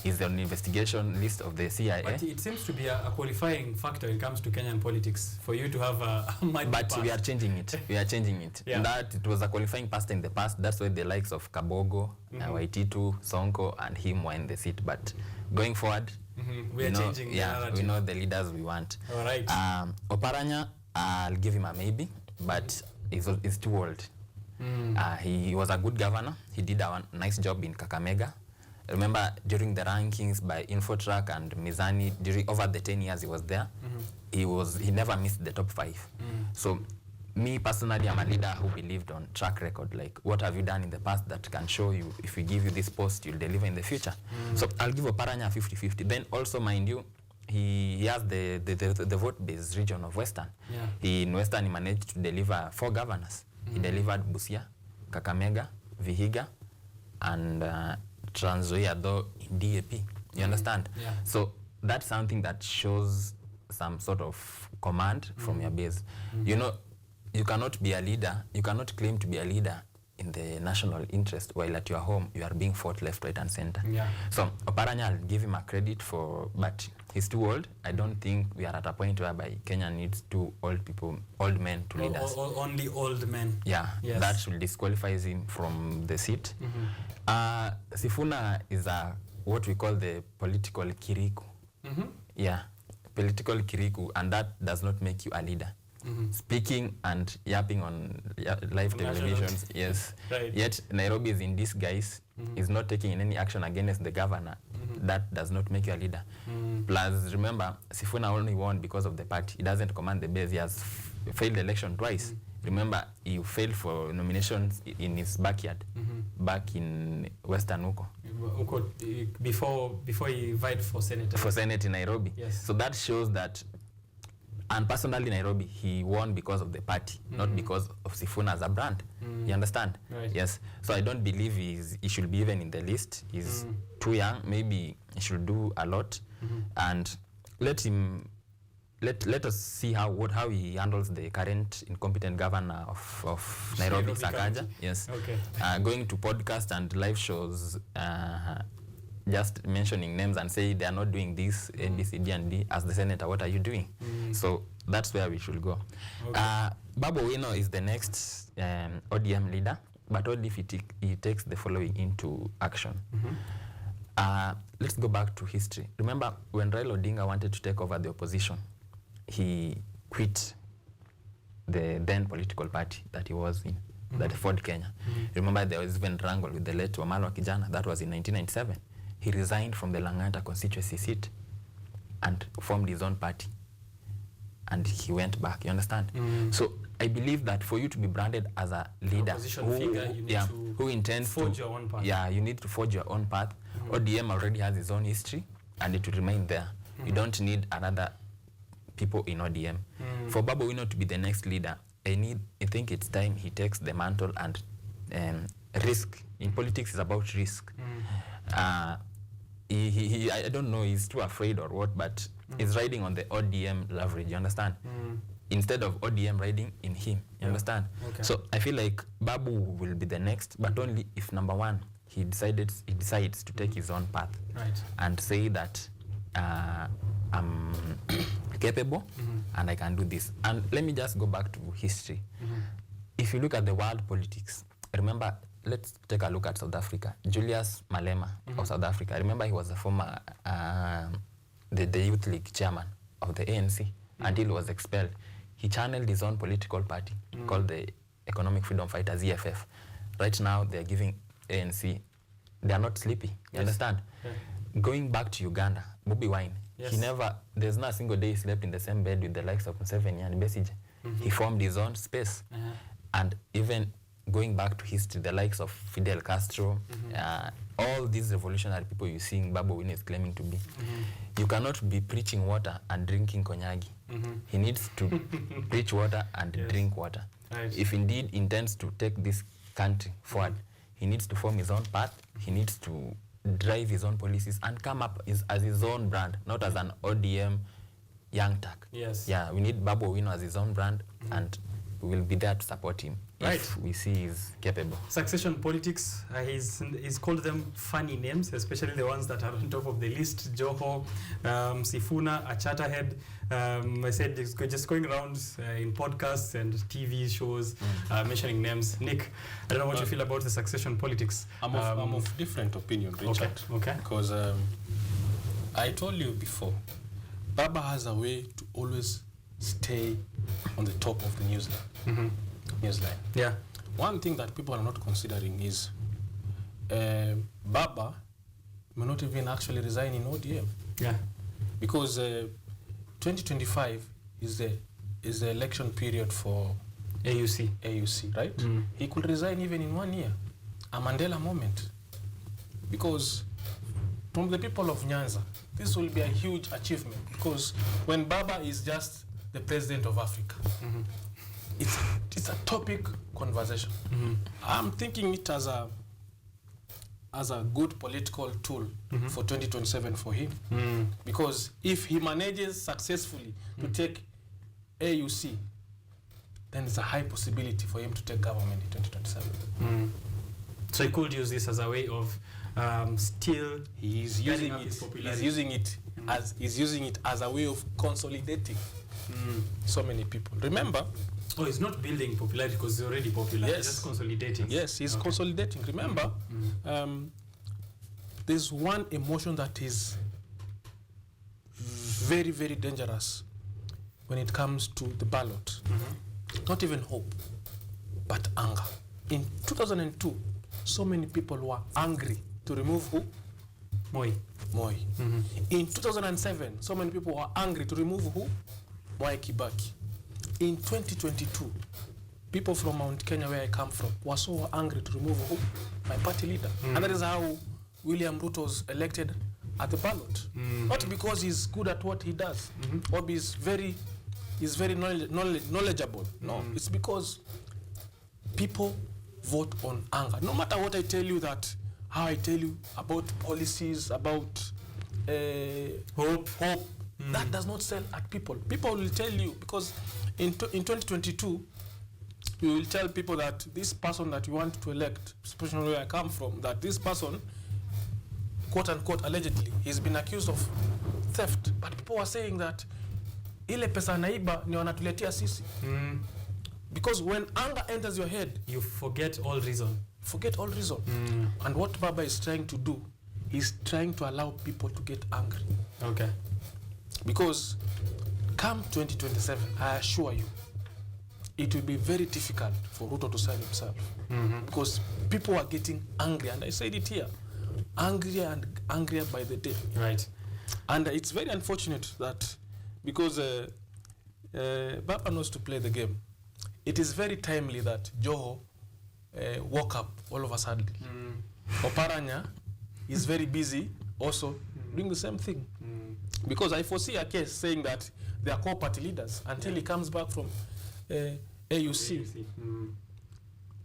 Is on the investigation list of the CIA. But it seems to be a qualifying factor when it comes to Kenyan politics for you to have a But we are changing it. We are changing it. Yeah. That it was a qualifying factor in the past. That's why the likes of Kabogo, Waititu, Sonko, and him were in the seat. But going forward, we are changing. Yeah, we know the leaders we want. All right. Oparanya, I'll give him a maybe, but he's too old. He was a good governor. He did a nice job in Kakamega. Remember, during the rankings by Infotrack and Mizani, over the 10 years he was there, he never missed the top 5. So, me personally, I'm a leader who believed on track record. Like, what have you done in the past that can show you, if we give you this post, you'll deliver in the future. So, I'll give Oparanya 50-50. Then also, mind you, he has the vote-based region of Western. In Western, he managed to deliver 4 governors. He delivered Busia, Kakamega, Vihiga, and Trans Nzoia, though in DAP. You understand? So that's something that shows some sort of command from your base. You know, you cannot be a leader, you cannot claim to be a leader in the national interest while at your home you are being fought left, right, and center. So Oparanya, I'll give him a credit for, but he's too old. I don't think we are at a point whereby Kenya needs 2 old men to lead us. Only old men. Yeah, that should disqualify him from the seat. Sifuna is what we call the political kiriku. Yeah, political kiriku, and that does not make you a leader. Speaking and yapping on live televisions, yes. Yet Nairobi is in disguise, is not taking any action against the governor. that does not make you a leader. Plus, remember, Sifuna only won because of the party. He doesn't command the base. He has failed the election twice. Remember, he failed for nominations in his backyard, back in Western Uko. Before he vied for Senate. For Senate in Nairobi. Yes. So that shows that, and personally Nairobi, he won because of the party, not because of Sifuna as a brand. You understand? Right. Yes. So I don't believe he should be even in the list. He's too young. Maybe he should do a lot, and let us see how he handles the current incompetent governor of Nairobi, Sakaja. Yes. Okay. Going to podcast and live shows, just mentioning names and say they are not doing this, A, B, C, D, and D. As the senator, what are you doing? So that's where we should go. Okay. Babu Owino is the next ODM leader, but only if he takes the following into action. Let's go back to history. Remember, when Raila Odinga wanted to take over the opposition, he quit the then political party that he was in, that Ford Kenya. Remember, there was even wrangle with the late Wamalwa Kijana. That was in 1997. He resigned from the Lang'ata constituency seat and formed his own party. And he went back, you understand? So I believe that for you to be branded as a leader who intends forge your own path. Yeah, you need to forge your own path. ODM already has its own history and it will remain there. You don't need another people in ODM. For Babu Owino to be the next leader, I think it's time he takes the mantle and risk. In politics, is about risk. I don't know, he's too afraid or what, but he's riding on the ODM leverage, you understand? Instead of ODM riding in him, you understand? Okay. So I feel like Babu will be the next, but only if number one, he decides to take his own path, right, and say that I'm capable and I can do this. And let me just go back to history. If you look at the world politics, remember, let's take a look at South Africa. Julius Malema of South Africa. Remember, he was a former the Youth League chairman of the ANC until he was expelled. He channeled his own political party called the Economic Freedom Fighters, EFF. Right now, they're giving ANC, they're not sleepy, you understand? Yeah. Going back to Uganda, Bobi Wine, there's not a single day he slept in the same bed with the likes of Museveni and Besigye. He formed his own space. And even going back to history, the likes of Fidel Castro, all these revolutionary people you see Babu Owino is claiming to be. You cannot be preaching water and drinking konyagi. He needs to preach water and drink water. Right. If indeed intends to take this country forward, he needs to form his own path, he needs to drive his own policies and come up as his own brand, not as an ODM young tack. Yes. Yeah, we need Babu Owino as his own brand, and we will be there to support him if we see he's capable. Succession politics, he's called them funny names, especially the ones that are on top of the list. Joho, Sifuna, a Chatterhead. I said it's just going around in podcasts and TV shows mentioning names. Nick, I don't know what you feel about the succession politics. I'm of different opinion, Richard. Okay. Because I told you before, Baba has a way to always stay on the top of the newsline. Newsline. Yeah. One thing that people are not considering is Baba may not even actually resign in ODM. Yeah. Because 2025 is the election period for AUC, right? He could resign even in 1 year. A Mandela moment. Because from the people of Nyanza, this will be a huge achievement, because when Baba is just the president of Africa, it's a topic conversation. I'm thinking it as a good political tool for 2027 for him, because if he manages successfully to take AUC, then it's a high possibility for him to take government in 2027. So he could use this as a way of still he's using it as a way of consolidating so many people. Remember, he's not building popularity because he's already popular. Yes. He's just consolidating. Yes, he's consolidating. Remember, there's one emotion that is very, very dangerous when it comes to the ballot. Not even hope, but anger. In 2002, so many people were angry to remove who? Moi. Moi. In 2007, so many people were angry to remove who? Mwai Kibaki. In 2022, people from Mount Kenya, where I come from, were so angry to remove who? My party leader. And that is how William Ruto was elected at the ballot. Not because he's good at what he does, or he's very knowledgeable. No, it's because people vote on anger. No matter what I tell you, that how I tell you about policies, about hope, that does not sell at people. People will tell you, because in 2022, you will tell people that this person that you want to elect, especially where I come from, that this person, quote unquote, allegedly, he's been accused of theft. But people are saying that ile pesa naiba ni wanatuletea sisi. Because when anger enters your head, you forget all reason. And what Baba is trying to do, he's trying to allow people to get angry. Okay. Because come 2027, I assure you, it will be very difficult for Ruto to sell himself. Because people are getting angry, and I said it here, angrier and angrier by the day. Right. And it's very unfortunate that, because Baba knows to play the game, it is very timely that Joho woke up all of a sudden. Oparanya is very busy also doing the same thing. Because I foresee a case saying that they are co-party leaders until he comes back from AUC.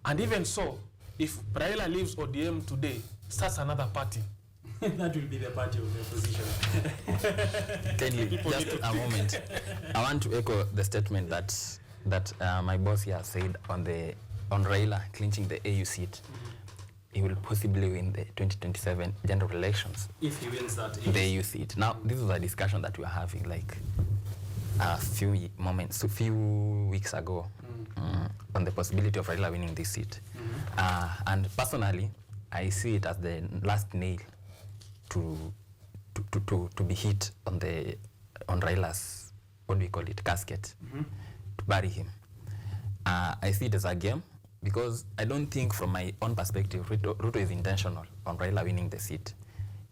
And even so, if Raila leaves ODM today, starts another party, that will be the party of the opposition. Kindly, just a moment. I want to echo the statement that my boss here said on Raila clinching the AU seat. He will possibly win the 2027 general elections. If he wins that the AU seat. Now, this was a discussion that we were having like a few weeks ago on the possibility of Raila winning this seat. And personally, I see it as the last nail to be hit on Raila's, what do we call it, casket, to bury him. I see it as a game, because I don't think, from my own perspective, Ruto is intentional on Raila winning the seat.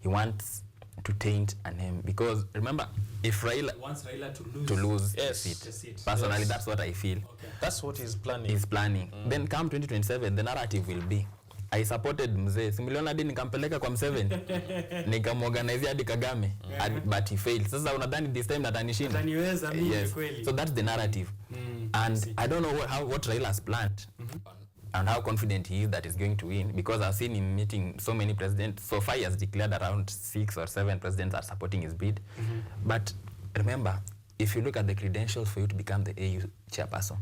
He wants to taint a name, because remember, if Raila wants Raila to lose the seat. Personally, that's what I feel. Okay. That's what he's planning. He's planning. Then come 2027, the narrative will be, I supported mzee. Similiona hadi nikampeleka kwa Mseven. Nikamorganize hadi Kagame. But he failed. Sasa unadhani this time atanishinda? Ataniweza mimi kweli. So that's the narrative. And I don't know what Raila has planned. And how confident he is that he's going to win, because I've seen him meeting so many presidents. So far he has declared around 6 or 7 presidents are supporting his bid. But remember, if you look at the credentials for you to become the AU chairperson,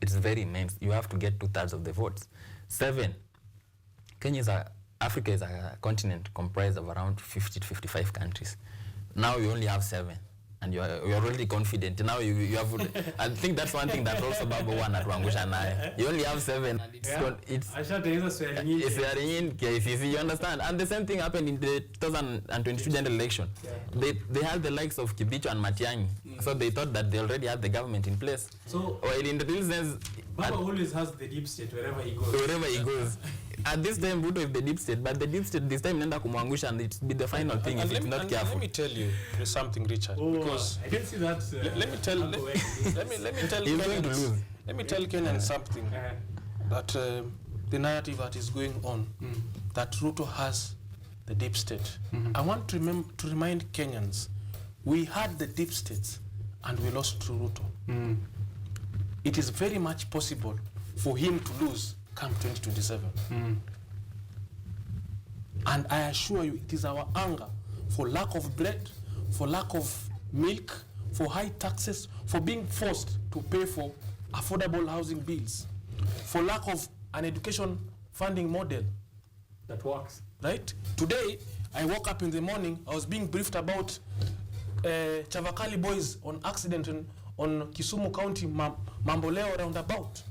it's very immense. You have to get 2/3 of the votes. 7. Africa is a continent comprised of around 50 to 55 countries. Now you only have 7. And you're already confident. Now you have, I think that's one thing that also Babu won at Wangusha Naya. You only have 7. It's KCC, you understand? And the same thing happened in the 2022 general election. They had the likes of Kibicho and Matiang'i. So they thought that they already had the government in place. So, well, in the real sense, Baba always has the deep state wherever he goes. Wherever he goes. At this time, Ruto is the deep state, but the deep state this time nenda kumwangusha, and it's be the final thing if it's not careful. Let me tell you something, Richard. Because I didn't see that. Let me tell Kenyans something that the narrative that is going on, that Ruto has the deep state. I want to remind Kenyans, we had the deep states and we lost to Ruto. It is very much possible for him to lose come 2027. And I assure you, it is our anger for lack of bread, for lack of milk, for high taxes, for being forced to pay for affordable housing bills, for lack of an education funding model that works. Right? Today, I woke up in the morning, I was being briefed about Chavakali boys on accident on Kisumu County, Mamboleo roundabout.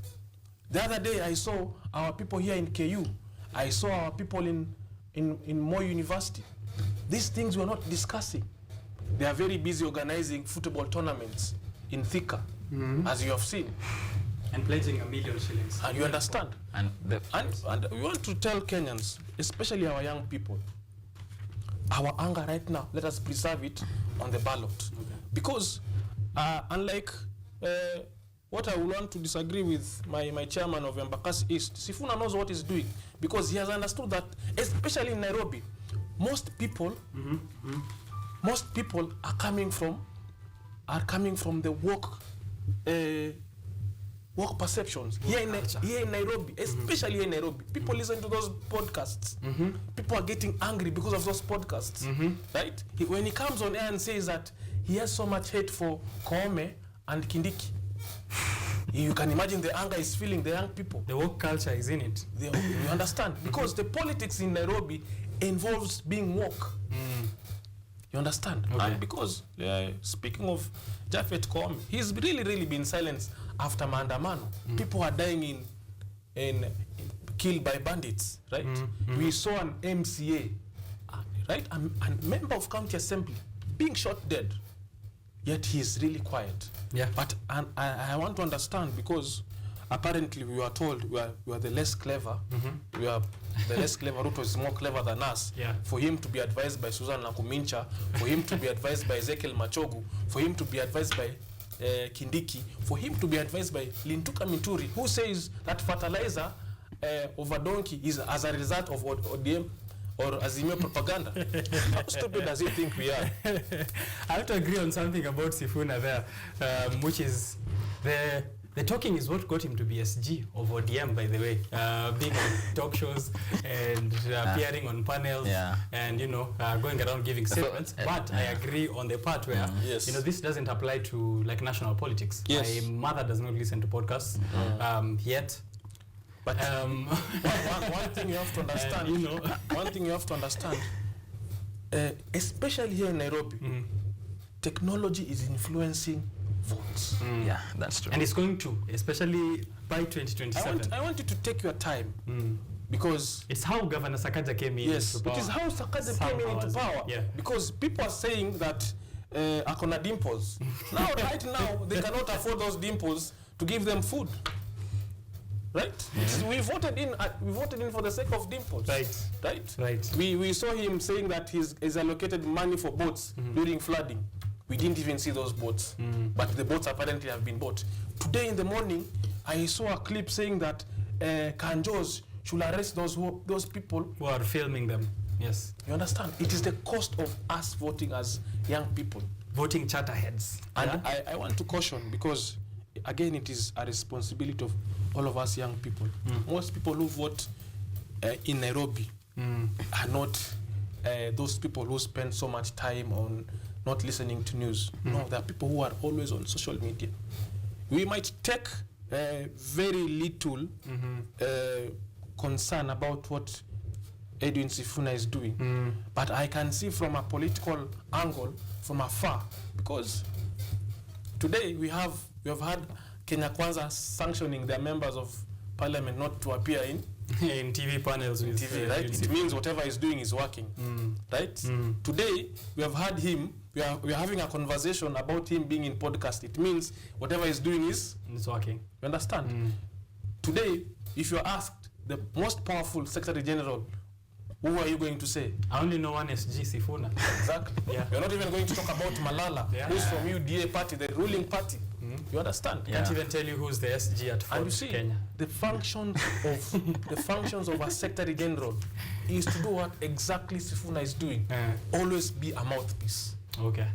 The other day, I saw our people here in KU. I saw our people in Moi University. These things we're not discussing. They are very busy organizing football tournaments in Thika, as you have seen. And pledging $1 million shillings. And you understand? And we want to tell Kenyans, especially our young people, our anger right now, let us preserve it on the ballot. Okay. Because unlike what I would want to disagree with my chairman of Embakasi East, Sifuna knows what he's doing, because he has understood that, especially in Nairobi, most people are coming from the work perceptions here in Nairobi, especially here in Nairobi. People listen to those podcasts. People are getting angry because of those podcasts, right? When he comes on air and says that he has so much hate for Koome and Kindiki, you can imagine the anger he's feeling, the young people. The woke culture is in it. You understand? Because the politics in Nairobi involves being woke. You understand? Okay. And because, speaking of Japhet Koome, he's really been silenced after Maandamano. People are dying in killed by bandits, right? We saw an MCA, right? A member of county assembly being shot dead. Yet he is really quiet. Yeah. But I want to understand, because apparently we were told we are the less clever. We are the less clever. Ruto is more clever than us. Yeah. For him to be advised by Susan Nakumincha, for him to be advised by Ezekiel Machogu, for him to be advised by Kindiki, for him to be advised by Lintuka Minturi, who says that fertilizer over donkey is as a result of ODM or Azimio propaganda. How stupid does he think we are? I have to agree on something about Sifuna there, which is the talking is what got him to be SG of ODM, by the way. Being on talk shows and appearing on panels and, going around giving statements. But I agree on the part where, Yes. this doesn't apply to like national politics. Yes. My mother does not listen to podcasts yet. But one thing you have to understand, one thing you have to understand, especially here in Nairobi, technology is influencing votes. Yeah, that's true. And it's going to, especially by 2027. I want you to take your time, because It's how Governor Sakaja came in. yes, into it is power. how Sakaja came into power. Yeah. Because people are saying that akona dimples. Right now, they cannot afford those dimples to give them food. Right? We voted in for the sake of dimples. Right. We saw him saying that he's allocated money for boats during flooding. We didn't even see those boats, but the boats apparently have been bought. Today in the morning, I saw a clip saying that Kanjos should arrest those people Who are filming them. Yes. You understand? It is the cost of us voting as young people. Voting charterheads. And I want to caution, because again, it is a responsibility of all of us young people. Most people who vote in Nairobi are not those people who spend so much time on not listening to news. No, there are people who are always on social media. We might take very little concern about what Edwin Sifuna is doing, but I can see from a political angle from afar, because today we have had Kenya Kwanza sanctioning their members of parliament not to appear in TV panels with TV, right? It means whatever he's doing is working, right? Today we have had him. We are having a conversation about him being in podcast. It means whatever he's doing is It's working. You understand? Today, if you're asked the most powerful Secretary General, who are you going to say? I only know one SG, Sifuna. Exactly. Yeah. You're not even going to talk about Malala, who's from UDA party, the ruling party. You understand? Can't even tell you who's the SG at And you Fort see, Kenya. the functions of a Secretary General is to do what exactly Sifuna is doing. Always be a mouthpiece. Okay.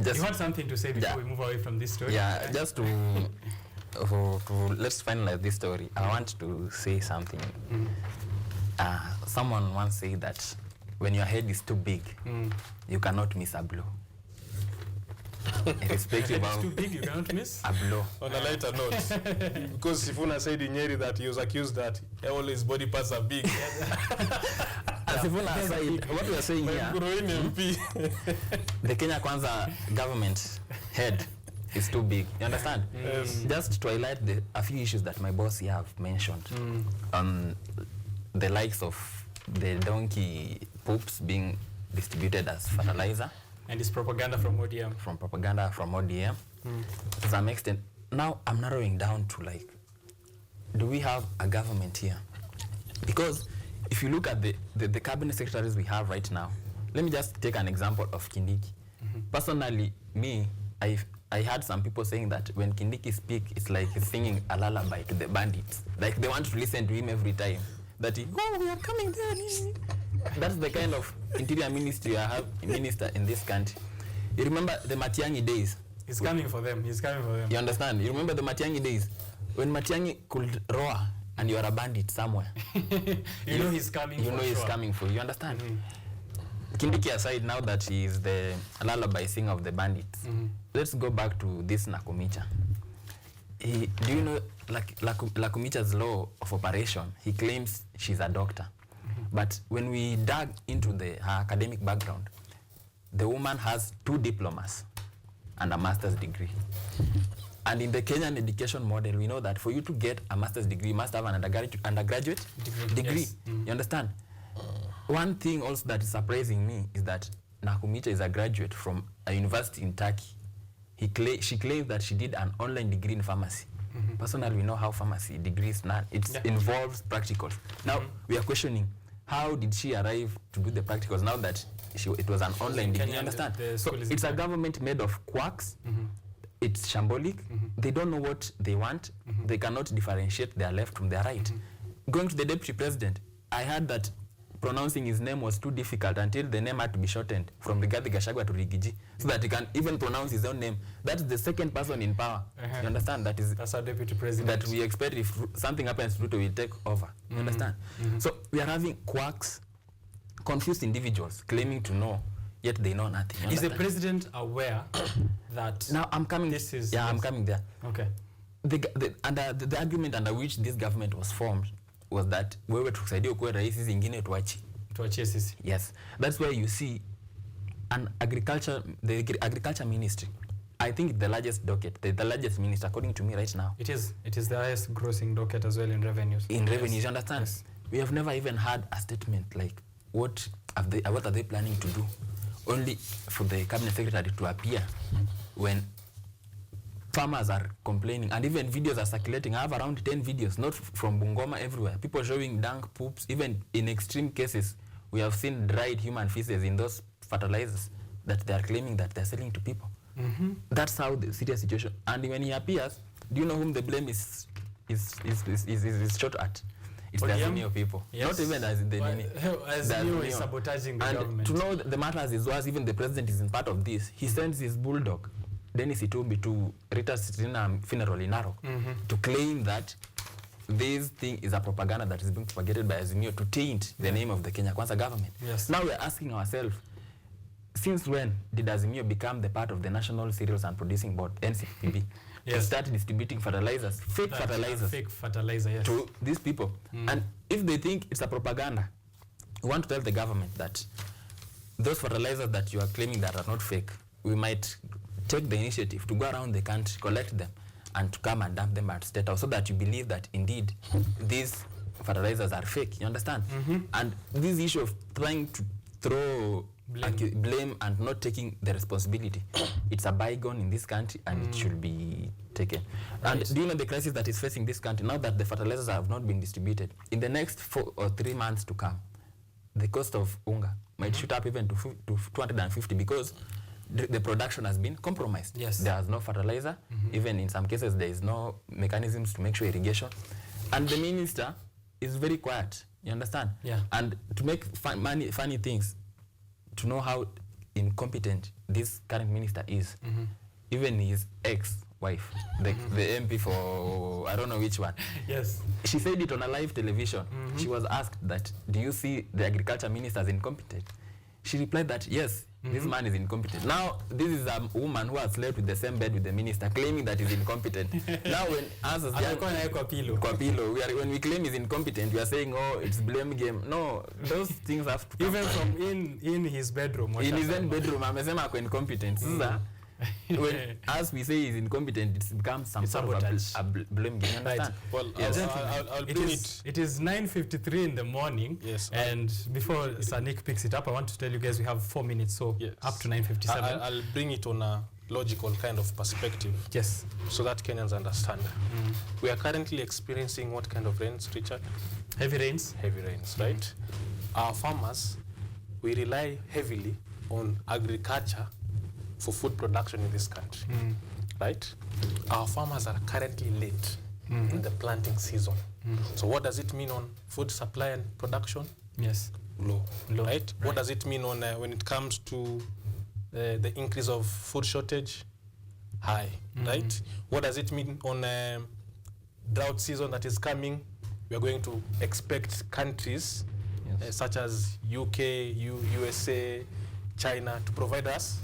Just, You had something to say before we move away from this story? just to let's finalize this story. I want to say something. Someone once said that when your head is too big, you cannot miss a blow. Irrespective It's too of big, you cannot miss. a blow. On a lighter note, because Sifuna said in Nyeri that he was accused that all his body parts are big. Sifuna aside, what we are saying here, the Kenya Kwanza government head is too big. You understand? Yes. Just to highlight a few issues that my boss here have mentioned. The likes of the donkey poops being distributed as fertilizer. And it's propaganda from ODM. From propaganda from ODM. To some extent. Now I'm narrowing down to like, do we have a government here? Because if you look at the cabinet secretaries we have right now, Let me just take an example of Kindiki. Personally, me, I heard some people saying that when Kindiki speak, it's like he's singing a lullaby to the bandits. Like they want to listen to him every time. That he, oh, we are coming there. That's the kind of interior ministry I have, minister in this country. You remember the Matiang'i days? He's coming for them. He's coming for them. You understand? You remember the Matiang'i days? When Matiang'i could roar and you are a bandit somewhere. you know he's coming You for know he's sure. coming for you. You understand? Kindiki aside, now that he is the lullaby singer of the bandits, let's go back to this Nakumicha. Do you know Nakumicha's law of operation? He claims she's a doctor. But when we dug into her academic background, the woman has 2 diplomas and a master's degree. And in the Kenyan education model, we know that for you to get a master's degree, you must have an undergraduate degree. Yes. You understand? One thing also that is surprising me is that Nakumicha is a graduate from a university in Turkey. She claims that she did an online degree in pharmacy. Personally, we know how pharmacy degrees now. It involves practicals. Now, we are questioning, how did she arrive to do the practicals now that it was an online degree? You understand? So it's a government made of quacks. It's shambolic. They don't know what they want. They cannot differentiate their left from their right. Going to the deputy president, I heard that pronouncing his name was too difficult until the name had to be shortened from Rigathi Gachagua to Rigiji, so that he can even pronounce his own name. That's the second person in power. You understand? That's our deputy president. That we expect if something happens to Ruto, will take over. You understand? So we are having quacks, confused individuals claiming to know, yet they know nothing. Is the president aware that now I'm coming? This is I'm coming there. Okay. The argument under which this government was formed was that wewe tukusaidia kuwa rais zingine tuachie sisi. Yes, that's where you see the agriculture ministry. I think the largest docket, the largest minister, according to me right now. It is the highest grossing docket as well in revenues. In revenues, you understand? Yes. We have never even had a statement like what are they planning to do, only for the cabinet secretary to appear when farmers are complaining, and even videos are circulating. I have around 10 videos, not from Bungoma, everywhere. People showing dank poops. Even in extreme cases, we have seen dried human feces in those fertilizers that they are claiming that they're selling to people. That's how the serious situation. And when he appears, do you know whom the blame is shot at? It's the Azimio people. Yes. Not even as the Azimio is sabotaging the government. To know the matters is worse, even the president is in part of this. He sends his bulldog, Dennis Itumbi, to Rita Sitina funeral in Narok to claim that this thing is a propaganda that is being propagated by Azimio to taint the name of the Kenya Kwanza government. Yes. Now we're asking ourselves, since when did Azimio become the part of the National Cereals and Producing Board, NCPB, to start distributing fertilizers, fake fertilizer, to these people? And if they think it's a propaganda, we want to tell the government that those fertilizers that you are claiming that are not fake, we might take the initiative to go around the country, collect them, and to come and dump them at State House, so that you believe that indeed these fertilizers are fake. You understand? And this issue of trying to throw blame and not taking the responsibility, it's a bygone in this country, and it should be taken. And do you know the crisis that is facing this country now that the fertilizers have not been distributed? In the next 4 or 3 months to come, the cost of unga might shoot up even to 250, because the production has been compromised. Yes. There is no fertilizer. Even in some cases, there is no mechanisms to make sure irrigation. And the minister is very quiet. You understand? Yeah. And to make funny things, to know how incompetent this current minister is, even his ex-wife, the MP for I don't know which one. Yes. She said it on a live television. She was asked that, do you see the agriculture minister as incompetent? She replied that, yes, this man is incompetent. Now, this is a woman who has slept with the same bed with the minister, claiming that he's incompetent. Now, when us as when we claim he's incompetent, we are saying, oh, it's blame game. No, those things have to come. Even from in his bedroom. In his own bedroom, amesema ako incompetent. When as we say he's incompetent, it becomes some sort of a blame game. Understand? Well, yes. I'll bring it. It is 9:53 in the morning. Yes. And before Sanik picks it up, I want to tell you guys we have 4 minutes, so up to 9:57. I'll bring it on a logical kind of perspective. Yes. So that Kenyans understand. We are currently experiencing what kind of rains, Richard? Heavy rains. Heavy rains, right? Our farmers we rely heavily on agriculture for food production in this country, right? Our farmers are currently late in the planting season. So what does it mean on food supply and production? Yes. Low, Low, right? What does it mean on when it comes to the increase of food shortage? High, right? What does it mean on drought season that is coming? We are going to expect countries such as UK, USA, China to provide us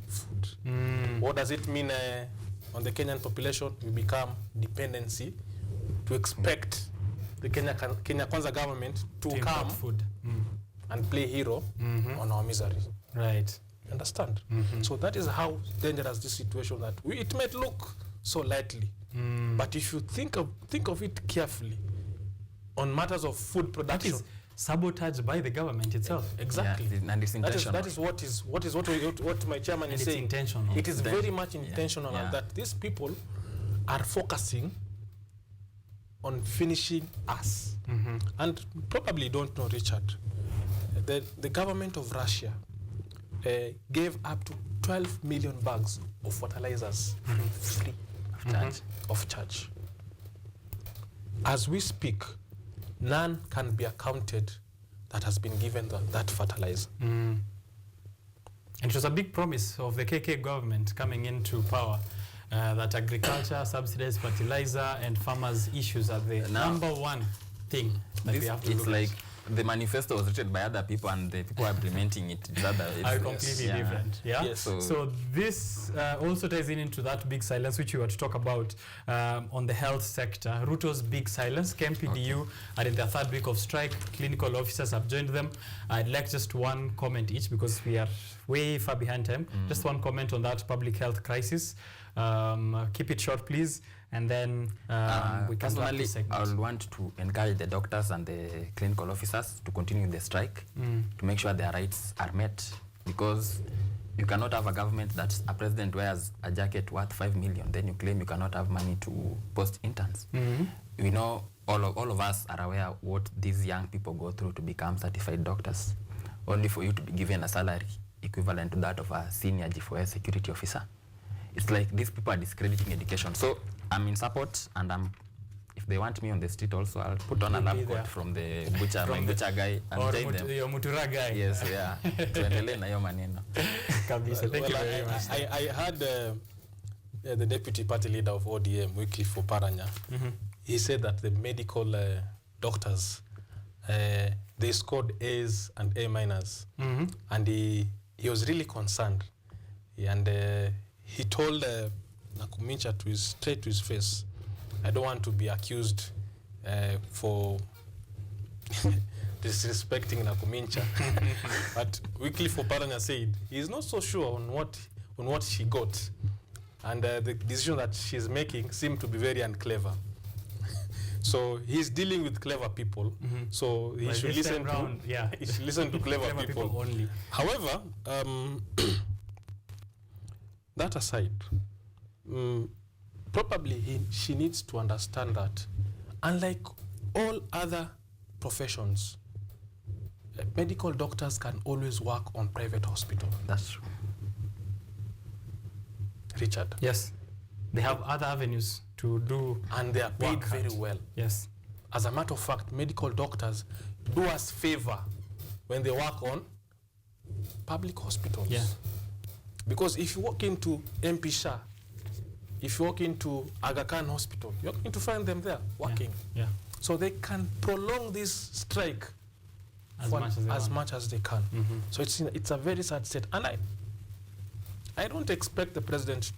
food. What does it mean on the Kenyan population? We become dependency to expect the Kenya Kwanza government to come food and play hero on our misery. Right. You understand? So that is how dangerous this situation that it might look so lightly, but if you think of it carefully, on matters of food That production, is sabotaged by the government itself. exactly. Yeah, and it's intentional. That is what my chairman And is it's saying. intentional. It is very much intentional Yeah. that these people are focusing on finishing us. And probably don't know, Richard, the government of Russia gave up to 12 million bags of fertilizers free of charge. As we speak, none can be accounted that has been given that fertilizer. And it was a big promise of the KK government coming into power that agriculture, subsidized fertilizer, and farmers' issues are the number one thing that we have to It's look like at. the manifesto was written by other people and the people implementing it. Are completely different. Yeah. Yes. So this also ties into that big silence which we were to talk about on the health sector. Ruto's big silence. KMPDU are in their third week of strike. Clinical officers have joined them. I'd like just one comment each because we are way far behind time. Just one comment on that public health crisis. Keep it short, please. And then we can wrap personally, this segment. I would want to encourage the doctors and the clinical officers to continue the strike to make sure their rights are met, because you cannot have a government that a president wears a jacket worth 5 million, then you claim you cannot have money to post interns. We know all of us are aware what these young people go through to become certified doctors, only for you to be given a salary equivalent to that of a senior G4S security officer. It's like these people are discrediting education. So I'm in support, and if they want me on the street also, I'll put on a lab coat from the butcher, my butcher guy, and join them. Your Mutura guy. Yes, yeah. Tuendelee na hiyo maneno. Kabisa. Thank you Well, very much. I heard the deputy party leader of ODM, Wycliffe Oparanya. He said that the medical doctors, they scored A's and A minors, and he was really concerned, and he told Nakumincha straight to his face, I don't want to be accused for disrespecting Nakumincha. But Wycliffe Oparanya said he's not so sure on what she got, and the decision that she's making seemed to be very unclever. So he's dealing with clever people. So he should listen to he should listen to clever people only. However, that aside, probably she needs to understand that, unlike all other professions, medical doctors can always work on private hospital. That's true. Richard. Yes. They have other avenues to do. And they are paid work very at. well. Yes. As a matter of fact, medical doctors do us favor when they work on public hospitals. Yeah. Because if you walk into MP Shah, if you walk into Aga Khan Hospital, you're going to find them there working. Yeah. So they can prolong this strike As much as they can. So it's a very sad state. And I don't expect the president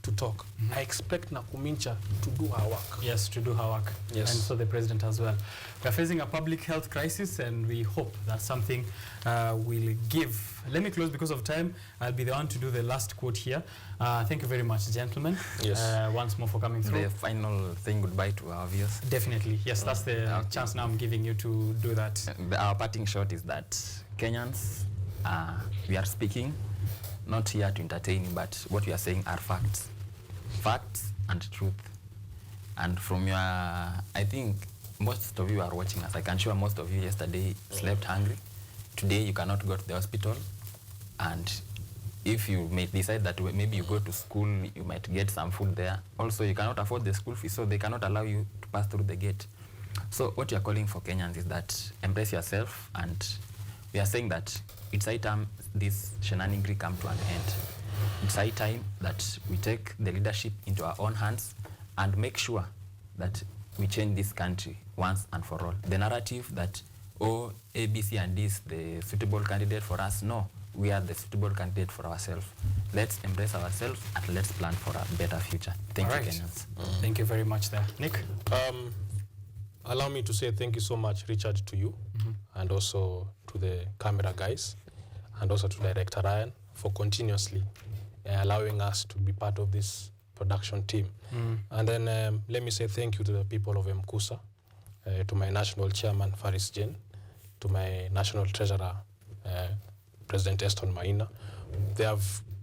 to talk. I expect Nakumincha to do her work. Yes, to do her work. Yes. And so the president as well. We are facing a public health crisis, and we hope that something will give. Let me close because of time. I'll be the one to do the last quote here. Thank you very much, gentlemen. Yes. Once more for coming through. The final thing, goodbye to our viewers. Definitely. Yes, that's the chance now I'm giving you to do that. Our parting shot is that Kenyans, we are speaking, not here to entertain you, but what we are saying are facts. Facts and truth. And from your, I think most of you are watching us. I can sure most of you yesterday slept hungry. today you cannot go to the hospital, and if you may decide that maybe you go to school, you might get some food there. Also, you cannot afford the school fee, so they cannot allow you to pass through the gate. So what you are calling for Kenyans is that embrace yourself, and we are saying that it's high time this shenanigans come to an end. It's high time that we take the leadership into our own hands and make sure that we change this country once and for all. The narrative that, oh, A, B, C, and D is the suitable candidate for us, no. We are the suitable candidate for ourselves. Let's embrace ourselves and let's plan for a better future. Thank you, Kenyans. Thank you very much there. Nick? Allow me to say thank you so much, Richard, to you, and also to the camera guys, and also to Director Ryan for continuously allowing us to be part of this production team. And then let me say thank you to the people of Mkusa, to my national chairman, Faris Jane, to my national treasurer, President Eston Maina.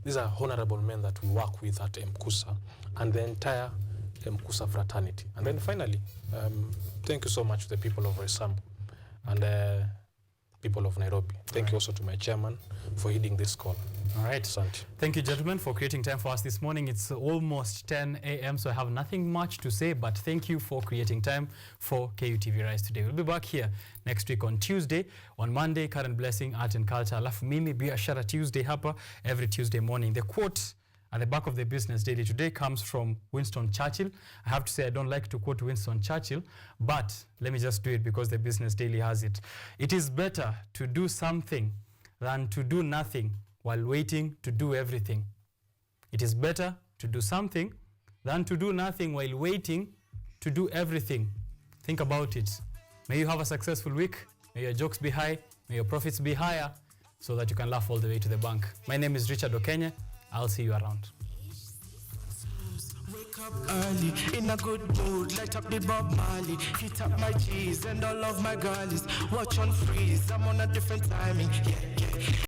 These are honorable men that we work with at Mkusa and the entire Mkusa fraternity. And then finally, thank you so much to the people of Resambu and people of Nairobi. Thank you also to my chairman for heeding this call. All right. Asante. Thank you, gentlemen, for creating time for us this morning. It's almost 10 a.m., so I have nothing much to say, but thank you for creating time for KUTV Rise today. We'll be back here next week on Tuesday. On Monday, Current Blessing, Art and Culture. Alafu mimi Biashara Tuesday hapa every Tuesday morning. The quote at the back of the Business Daily today comes from Winston Churchill. I have to say I don't like to quote Winston Churchill, but let me just do it because the Business Daily has it. It is better to do something than to do nothing while waiting to do everything. It is better to do something than to do nothing while waiting to do everything. Think about it. May you have a successful week. May your jokes be high. May your profits be higher so that you can laugh all the way to the bank. My name is Richard Okenye. I'll see you around. Wake up early, in a good mood, light up the Bob Marley, heat up my cheese and all of my girlies, watch on freeze, I'm on a different timing, yeah.